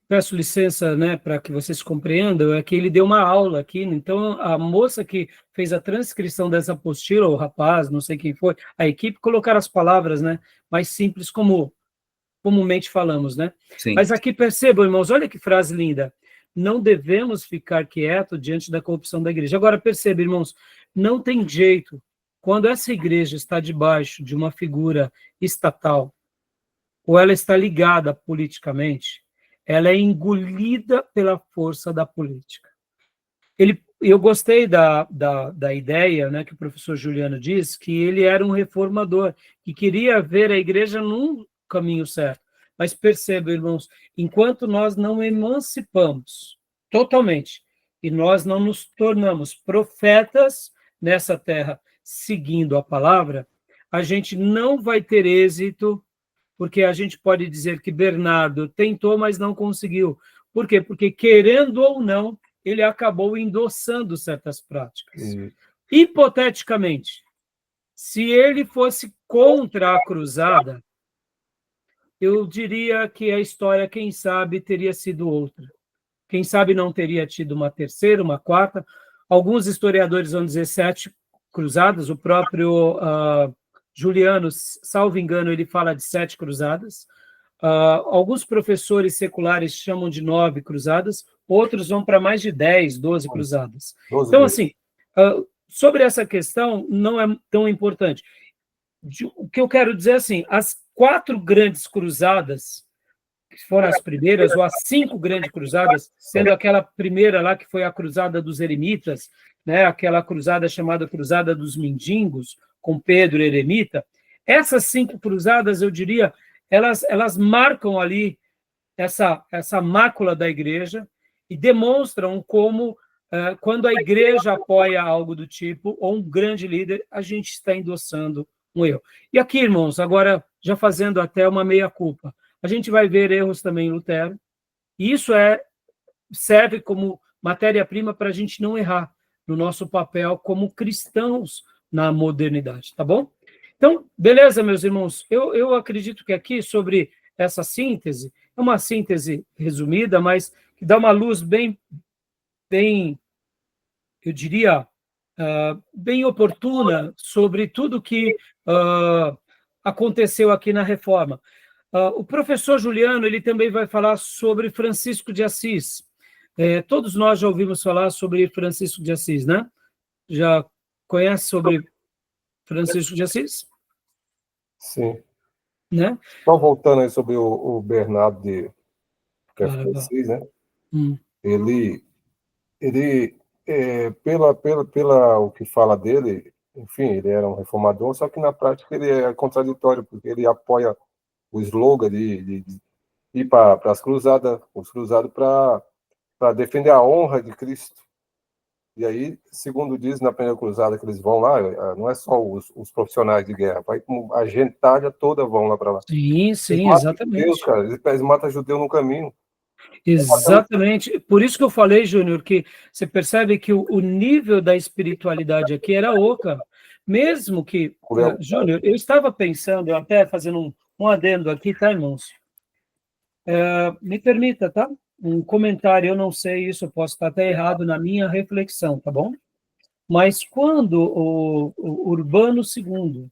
Peço licença, né, para que vocês compreendam, é que ele deu uma aula aqui, então a moça que fez a transcrição dessa apostila, o rapaz, não sei quem foi, a equipe, colocaram as palavras, né, mais simples, como comumente falamos, né? Sim. Mas aqui percebam, irmãos, olha que frase linda, não devemos ficar quietos diante da corrupção da igreja. Agora percebam, irmãos, não tem jeito, quando essa igreja está debaixo de uma figura estatal, ou ela está ligada politicamente, ela é engolida pela força da política. Eu gostei da ideia, né, que o professor Juliano disse, que ele era um reformador, que queria ver a igreja num caminho certo. Mas percebam, irmãos, enquanto nós não emancipamos totalmente, e nós não nos tornamos profetas nessa terra, seguindo a palavra, a gente não vai ter êxito, porque a gente pode dizer que Bernardo tentou, mas não conseguiu. Por quê? Porque, querendo ou não, ele acabou endossando certas práticas. Hipoteticamente, se ele fosse contra a cruzada, eu diria que a história, quem sabe, teria sido outra. Quem sabe não teria tido uma terceira, uma quarta. Alguns historiadores vão dizer 7 cruzadas, o próprio Juliano, salvo engano, ele fala de 7 cruzadas. Alguns professores seculares chamam de 9 cruzadas, outros vão para mais de 10, 12 cruzadas. Então, assim, sobre essa questão, não é tão importante. O que eu quero dizer é assim, as 4 grandes cruzadas, que foram as primeiras, ou as 5 grandes cruzadas, sendo aquela primeira lá, que foi a cruzada dos eremitas, né, aquela cruzada chamada Cruzada dos Mendigos, com Pedro Eremita, essas 5 cruzadas, eu diria, elas marcam ali essa mácula da igreja e demonstram como, quando a igreja apoia algo do tipo, ou um grande líder, a gente está endossando um erro. E aqui, irmãos, agora, já fazendo até uma meia-culpa, a gente vai ver erros também em Lutero, e isso serve como matéria-prima para a gente não errar no nosso papel como cristãos na modernidade, tá bom? Então, beleza, meus irmãos, eu acredito que aqui, sobre essa síntese, é uma síntese resumida, mas que dá uma luz bem eu diria, bem oportuna sobre tudo que aconteceu aqui na Reforma. O professor Juliano, ele também vai falar sobre Francisco de Assis. Todos nós já ouvimos falar sobre Francisco de Assis, né? Já conhece sobre Francisco de Assis? Sim. Né? Só voltando aí sobre o Bernardo de Assis, né? Ele pela o que fala dele, enfim, ele era um reformador, só que na prática ele é contraditório, porque ele apoia o slogan de ir para as cruzadas, os cruzados para defender a honra de Cristo. E aí, segundo diz na primeira cruzada que eles vão lá, não é só os profissionais de guerra, vai como a gentalha toda vão lá para lá. Sim, exatamente. Judeus, cara, eles matam judeu no caminho. Exatamente. Por isso que eu falei, Júnior, que você percebe que o nível da espiritualidade aqui era oca. Mesmo que, Júnior, eu estava pensando, até fazendo um adendo aqui, tá, irmãos? Me permita, tá? Um comentário, eu não sei isso, eu posso estar até errado na minha reflexão, tá bom? Mas quando o Urbano II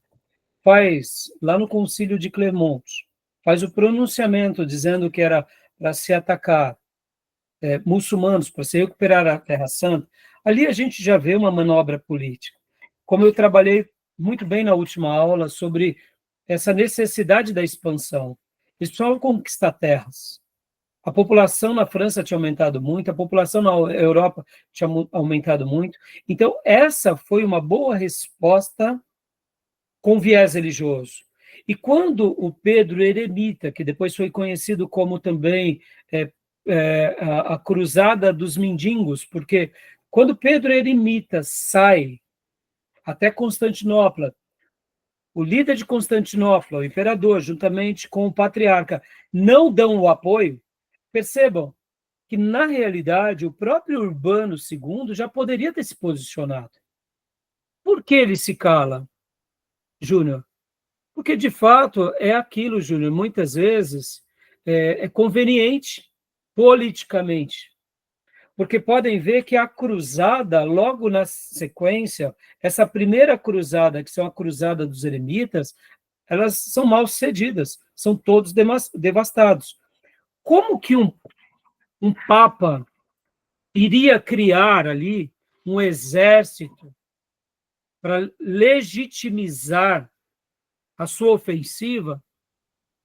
faz, lá no Concílio de Clermont, faz o pronunciamento dizendo que era para se atacar muçulmanos, para se recuperar a Terra Santa, ali a gente já vê uma manobra política. Como eu trabalhei muito bem na última aula sobre essa necessidade da expansão. Eles precisavam conquistar terras. A população na França tinha aumentado muito, a população na Europa tinha aumentado muito. Então, essa foi uma boa resposta com viés religioso. E quando o Pedro Eremita, que depois foi conhecido como também a Cruzada dos Mendigos, porque quando Pedro Eremita sai até Constantinopla, o líder de Constantinopla, o imperador, juntamente com o patriarca, não dão o apoio, percebam que, na realidade, o próprio Urbano II já poderia ter se posicionado. Por que ele se cala, Júnior? Porque, de fato, é aquilo, Júnior, muitas vezes é conveniente politicamente. Porque podem ver que a cruzada, logo na sequência, essa primeira cruzada, que são a cruzada dos eremitas, elas são mal sucedidas, são todos devastados. Como que um papa iria criar ali um exército para legitimizar a sua ofensiva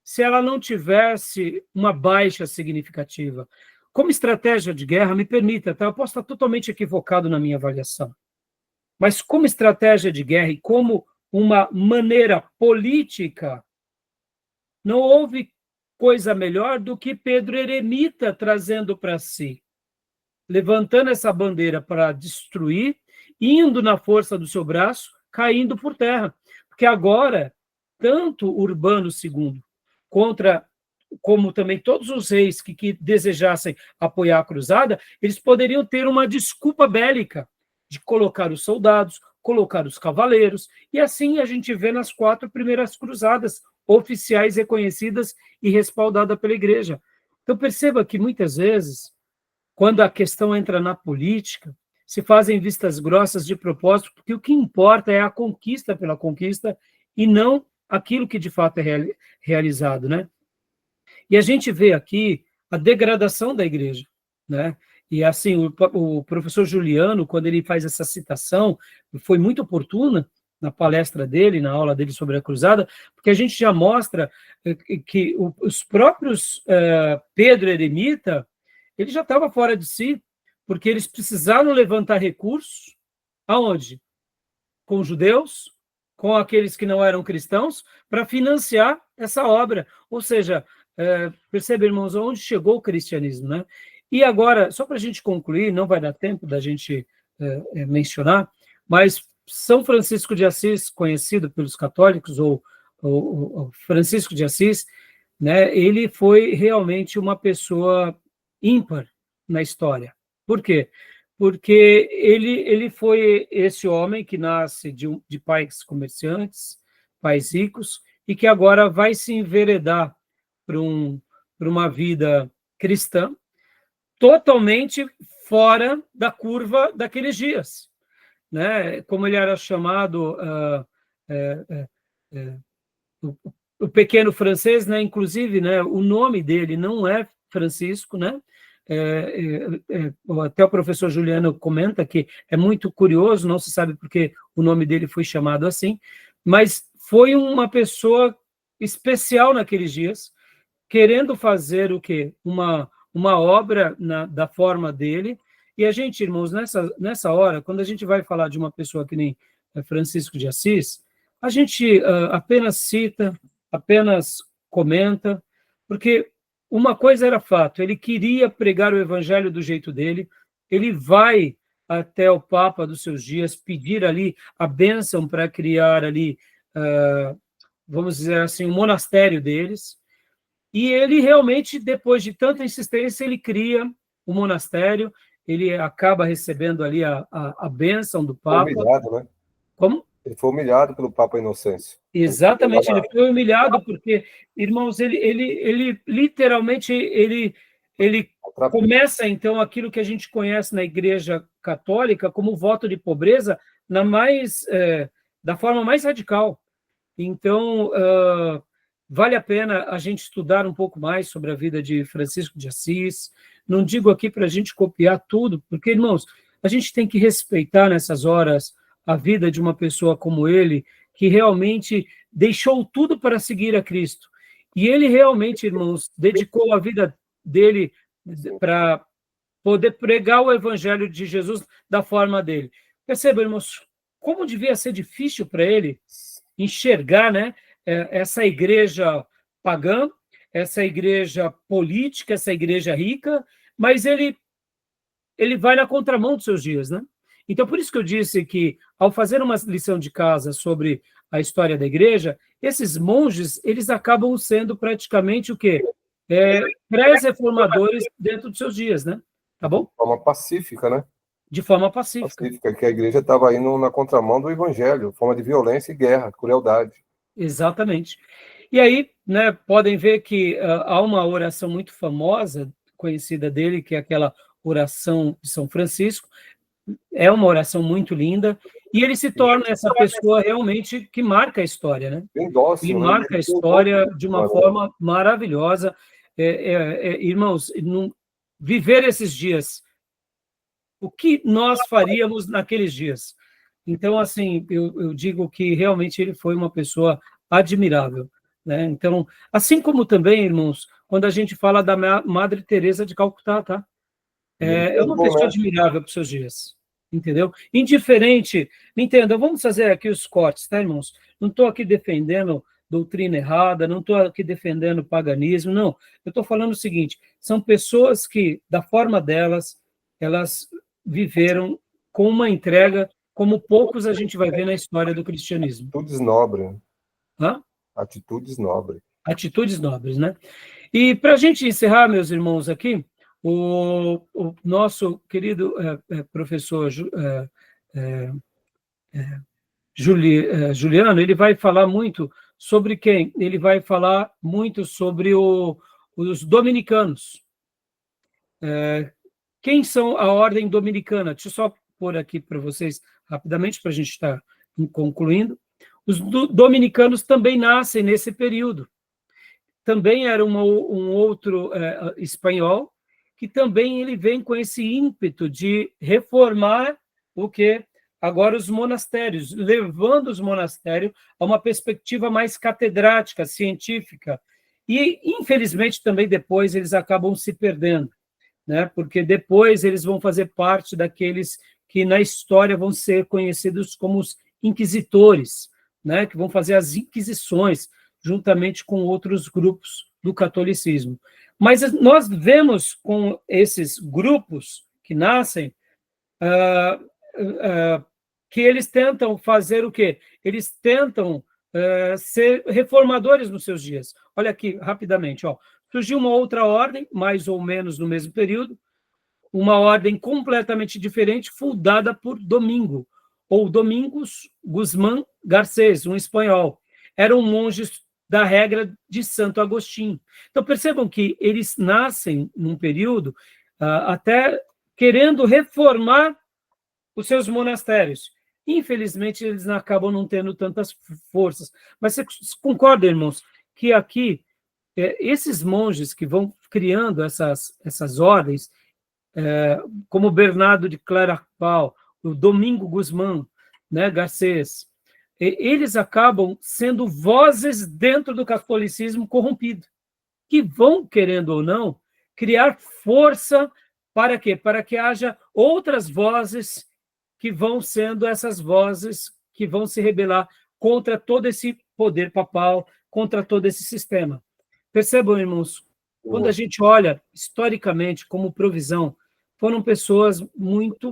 se ela não tivesse uma baixa significativa? Como estratégia de guerra, me permita, tá? Eu posso estar totalmente equivocado na minha avaliação, mas como estratégia de guerra e como uma maneira política, não houve coisa melhor do que Pedro Eremita trazendo para si, levantando essa bandeira para destruir, indo na força do seu braço, caindo por terra. Porque agora, tanto Urbano II como também todos os reis que desejassem apoiar a cruzada, eles poderiam ter uma desculpa bélica de colocar os soldados, colocar os cavaleiros, e assim a gente vê nas 4 primeiras cruzadas oficiais reconhecidas e respaldadas pela igreja. Então perceba que muitas vezes, quando a questão entra na política, se fazem vistas grossas de propósito, porque o que importa é a conquista pela conquista e não aquilo que de fato é realizado, né? E a gente vê aqui a degradação da igreja, né? E assim, o professor Juliano, quando ele faz essa citação, foi muito oportuna na palestra dele, na aula dele sobre a cruzada, porque a gente já mostra que os próprios Pedro Eremita, ele já estava fora de si, porque eles precisaram levantar recursos, aonde? Com os judeus, com aqueles que não eram cristãos, para financiar essa obra. Ou seja, percebe, irmãos, onde chegou o cristianismo, né? E agora, só para a gente concluir, não vai dar tempo da gente mencionar, mas São Francisco de Assis, conhecido pelos católicos, ou Francisco de Assis, né, ele foi realmente uma pessoa ímpar na história. Por quê? Porque ele foi esse homem que nasce de pais comerciantes, pais ricos, e que agora vai se enveredar para uma vida cristã, totalmente fora da curva daqueles dias, né? Como ele era chamado, o pequeno francês, né? Inclusive, né? O nome dele não é Francisco, né? Até o professor Juliano comenta que é muito curioso, não se sabe porque o nome dele foi chamado assim, mas foi uma pessoa especial naqueles dias, querendo fazer o quê? Uma obra da forma dele. E a gente, irmãos, nessa hora, quando a gente vai falar de uma pessoa que nem Francisco de Assis, a gente apenas cita, apenas comenta, porque uma coisa era fato, ele queria pregar o evangelho do jeito dele, ele vai até o Papa dos seus dias, pedir ali a bênção para criar ali, vamos dizer assim, um monastério deles, e ele realmente, depois de tanta insistência, ele cria o monastério, ele acaba recebendo ali a bênção do Papa. Convidado, né? Como? Ele foi humilhado pelo Papa Inocêncio. Exatamente, ele foi humilhado porque, irmãos, ele literalmente, ele começa, então, aquilo que a gente conhece na Igreja Católica como voto de pobreza da forma mais radical. Então, vale a pena a gente estudar um pouco mais sobre a vida de Francisco de Assis. Não digo aqui para a gente copiar tudo, porque, irmãos, a gente tem que respeitar nessas horas a vida de uma pessoa como ele, que realmente deixou tudo para seguir a Cristo. E ele realmente, irmãos, dedicou a vida dele para poder pregar o evangelho de Jesus da forma dele. Perceba, irmãos, como devia ser difícil para ele enxergar, né, essa igreja pagã, essa igreja política, essa igreja rica, mas ele vai na contramão dos seus dias, né? Então, por isso que eu disse que, ao fazer uma lição de casa sobre a história da igreja, esses monges, eles acabam sendo praticamente o quê? Pré-reformadores dentro dos seus dias, né? Tá bom? De forma pacífica, né? De forma pacífica. Que a igreja estava indo na contramão do evangelho, forma de violência e guerra, crueldade. Exatamente. E aí, né, podem ver que há uma oração muito famosa, conhecida dele, que é aquela oração de São Francisco. É uma oração muito linda, e ele se torna essa pessoa realmente que marca a história, né? Bem dócil, ele né? marca a história de uma forma maravilhosa. Irmãos, viver esses dias, o que nós faríamos naqueles dias? Então, assim, eu digo que realmente ele foi uma pessoa admirável, né? Então, assim como também, irmãos, quando a gente fala da Madre Teresa de Calcutá, tá? É uma pessoa admirável para os seus dias, entendeu? Indiferente, entenda, vamos fazer aqui os cortes, tá, irmãos? Não estou aqui defendendo doutrina errada, não estou aqui defendendo paganismo, não. Eu estou falando o seguinte, são pessoas que, da forma delas, elas viveram com uma entrega como poucos a gente vai ver na história do cristianismo. Atitudes nobres. Hã? Atitudes nobres. Atitudes nobres, né? E para a gente encerrar, meus irmãos, aqui, o nosso querido professor Juliano, ele vai falar muito sobre quem? Ele vai falar muito sobre os dominicanos. Quem são a ordem dominicana? Deixa eu só pôr aqui para vocês rapidamente, para a gente estar concluindo. Os dominicanos também nascem nesse período. Também era um outro espanhol, que também ele vem com esse ímpeto de reformar o que? Agora os monastérios, levando os monastérios a uma perspectiva mais catedrática, científica. E, infelizmente, também depois eles acabam se perdendo, né? Porque depois eles vão fazer parte daqueles que na história vão ser conhecidos como os inquisitores, né? Que vão fazer as inquisições juntamente com outros grupos do catolicismo. Mas nós vemos com esses grupos que nascem que eles tentam fazer o quê? Eles tentam ser reformadores nos seus dias. Olha aqui, rapidamente, ó. Surgiu uma outra ordem, mais ou menos no mesmo período, uma ordem completamente diferente, fundada por Domingo, ou Domingos Guzmán Garcés, um espanhol. Eram monges da regra de Santo Agostinho. Então, percebam que eles nascem num período até querendo reformar os seus monastérios. Infelizmente, eles acabam não tendo tantas forças. Mas você concorda, irmãos, que aqui, esses monges que vão criando essas ordens, como Bernardo de Claraval, o Domingo Guzmán, né, Garcés, eles acabam sendo vozes dentro do catolicismo corrompido, que vão, querendo ou não, criar força para quê? Para que haja outras vozes que vão sendo essas vozes que vão se rebelar contra todo esse poder papal, contra todo esse sistema. Percebam, irmãos, quando a gente olha historicamente como provisão, foram pessoas muito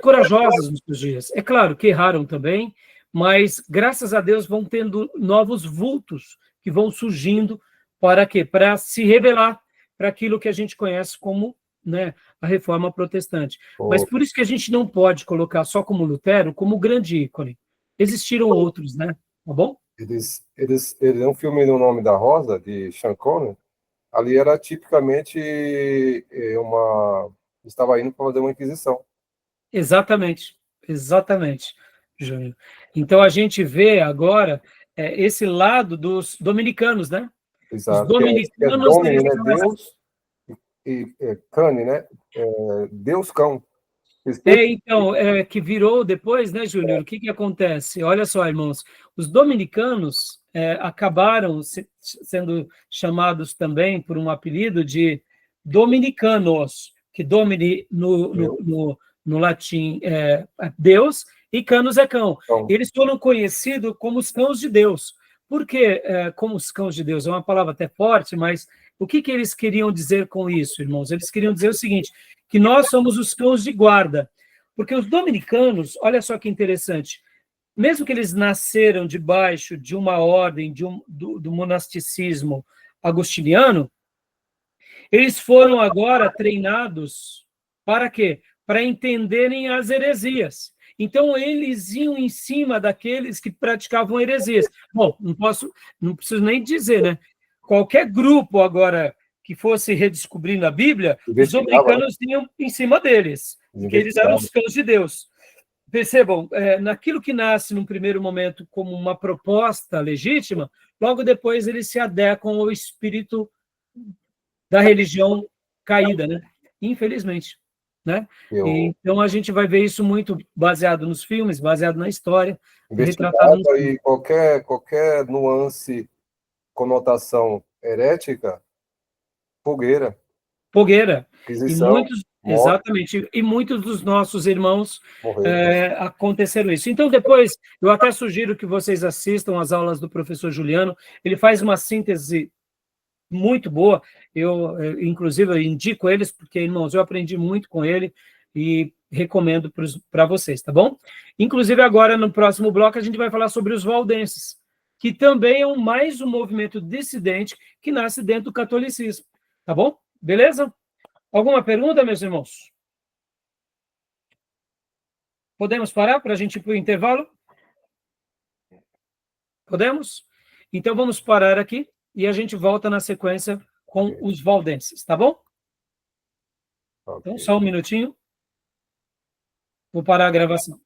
corajosas nos seus dias. É claro que erraram também, mas, graças a Deus, vão tendo novos vultos que vão surgindo para quê? Para se revelar para aquilo que a gente conhece como né, a reforma protestante. Mas por isso que a gente não pode colocar só como Lutero, como grande ícone. Existiram outros, né? Tá bom? Eles um filme no Nome da Rosa, de Sean Connery, ali era tipicamente estava indo para fazer uma inquisição. Exatamente, exatamente, Júnior. Então a gente vê agora esse lado dos dominicanos, né? Os Exato. Que é dominicanos, Domini, eles né? são Deus, e Cane, né? Deus cão. então, que virou depois, né, Júnior? O que que acontece? Olha só, irmãos, os dominicanos acabaram sendo chamados também por um apelido de dominicanos, que domini no latim é Deus e canos é cão. Então, Eles foram conhecidos como os cãos de Deus. Por que como os cãos de Deus? É uma palavra até forte, mas o que que eles queriam dizer com isso, irmãos? Eles queriam dizer o seguinte, que nós somos os cães de guarda. Porque os dominicanos, olha só que interessante, mesmo que eles nasceram debaixo de uma ordem do monasticismo agostiniano, eles foram agora treinados para quê? Para entenderem as heresias. Então, eles iam em cima daqueles que praticavam heresias. Bom, não preciso nem dizer, né? Qualquer grupo agora que fosse redescobrindo a Bíblia, os dominicanos iam em cima deles, porque eles eram os cães de Deus. Percebam, naquilo que nasce num primeiro momento como uma proposta legítima, logo depois eles se adequam ao espírito da religião caída, né? Infelizmente, né? Então a gente vai ver isso muito baseado nos filmes, baseado na história, retratado nos filmes. E qualquer nuance, conotação herética, fogueira. E exatamente, e muitos dos nossos irmãos aconteceram isso. Então, depois, eu até sugiro que vocês assistam às aulas do professor Juliano, ele faz uma síntese muito boa, inclusive, eu indico eles, porque, irmãos, eu aprendi muito com ele e recomendo para vocês, tá bom? Inclusive, agora, no próximo bloco, a gente vai falar sobre os valdenses, que também é mais um movimento dissidente que nasce dentro do catolicismo, tá bom? Beleza? Alguma pergunta, meus irmãos? Podemos parar para a gente ir para o intervalo? Podemos? Então, vamos parar aqui e a gente volta na sequência com os valdenses, tá bom? Então, só um minutinho. Vou parar a gravação.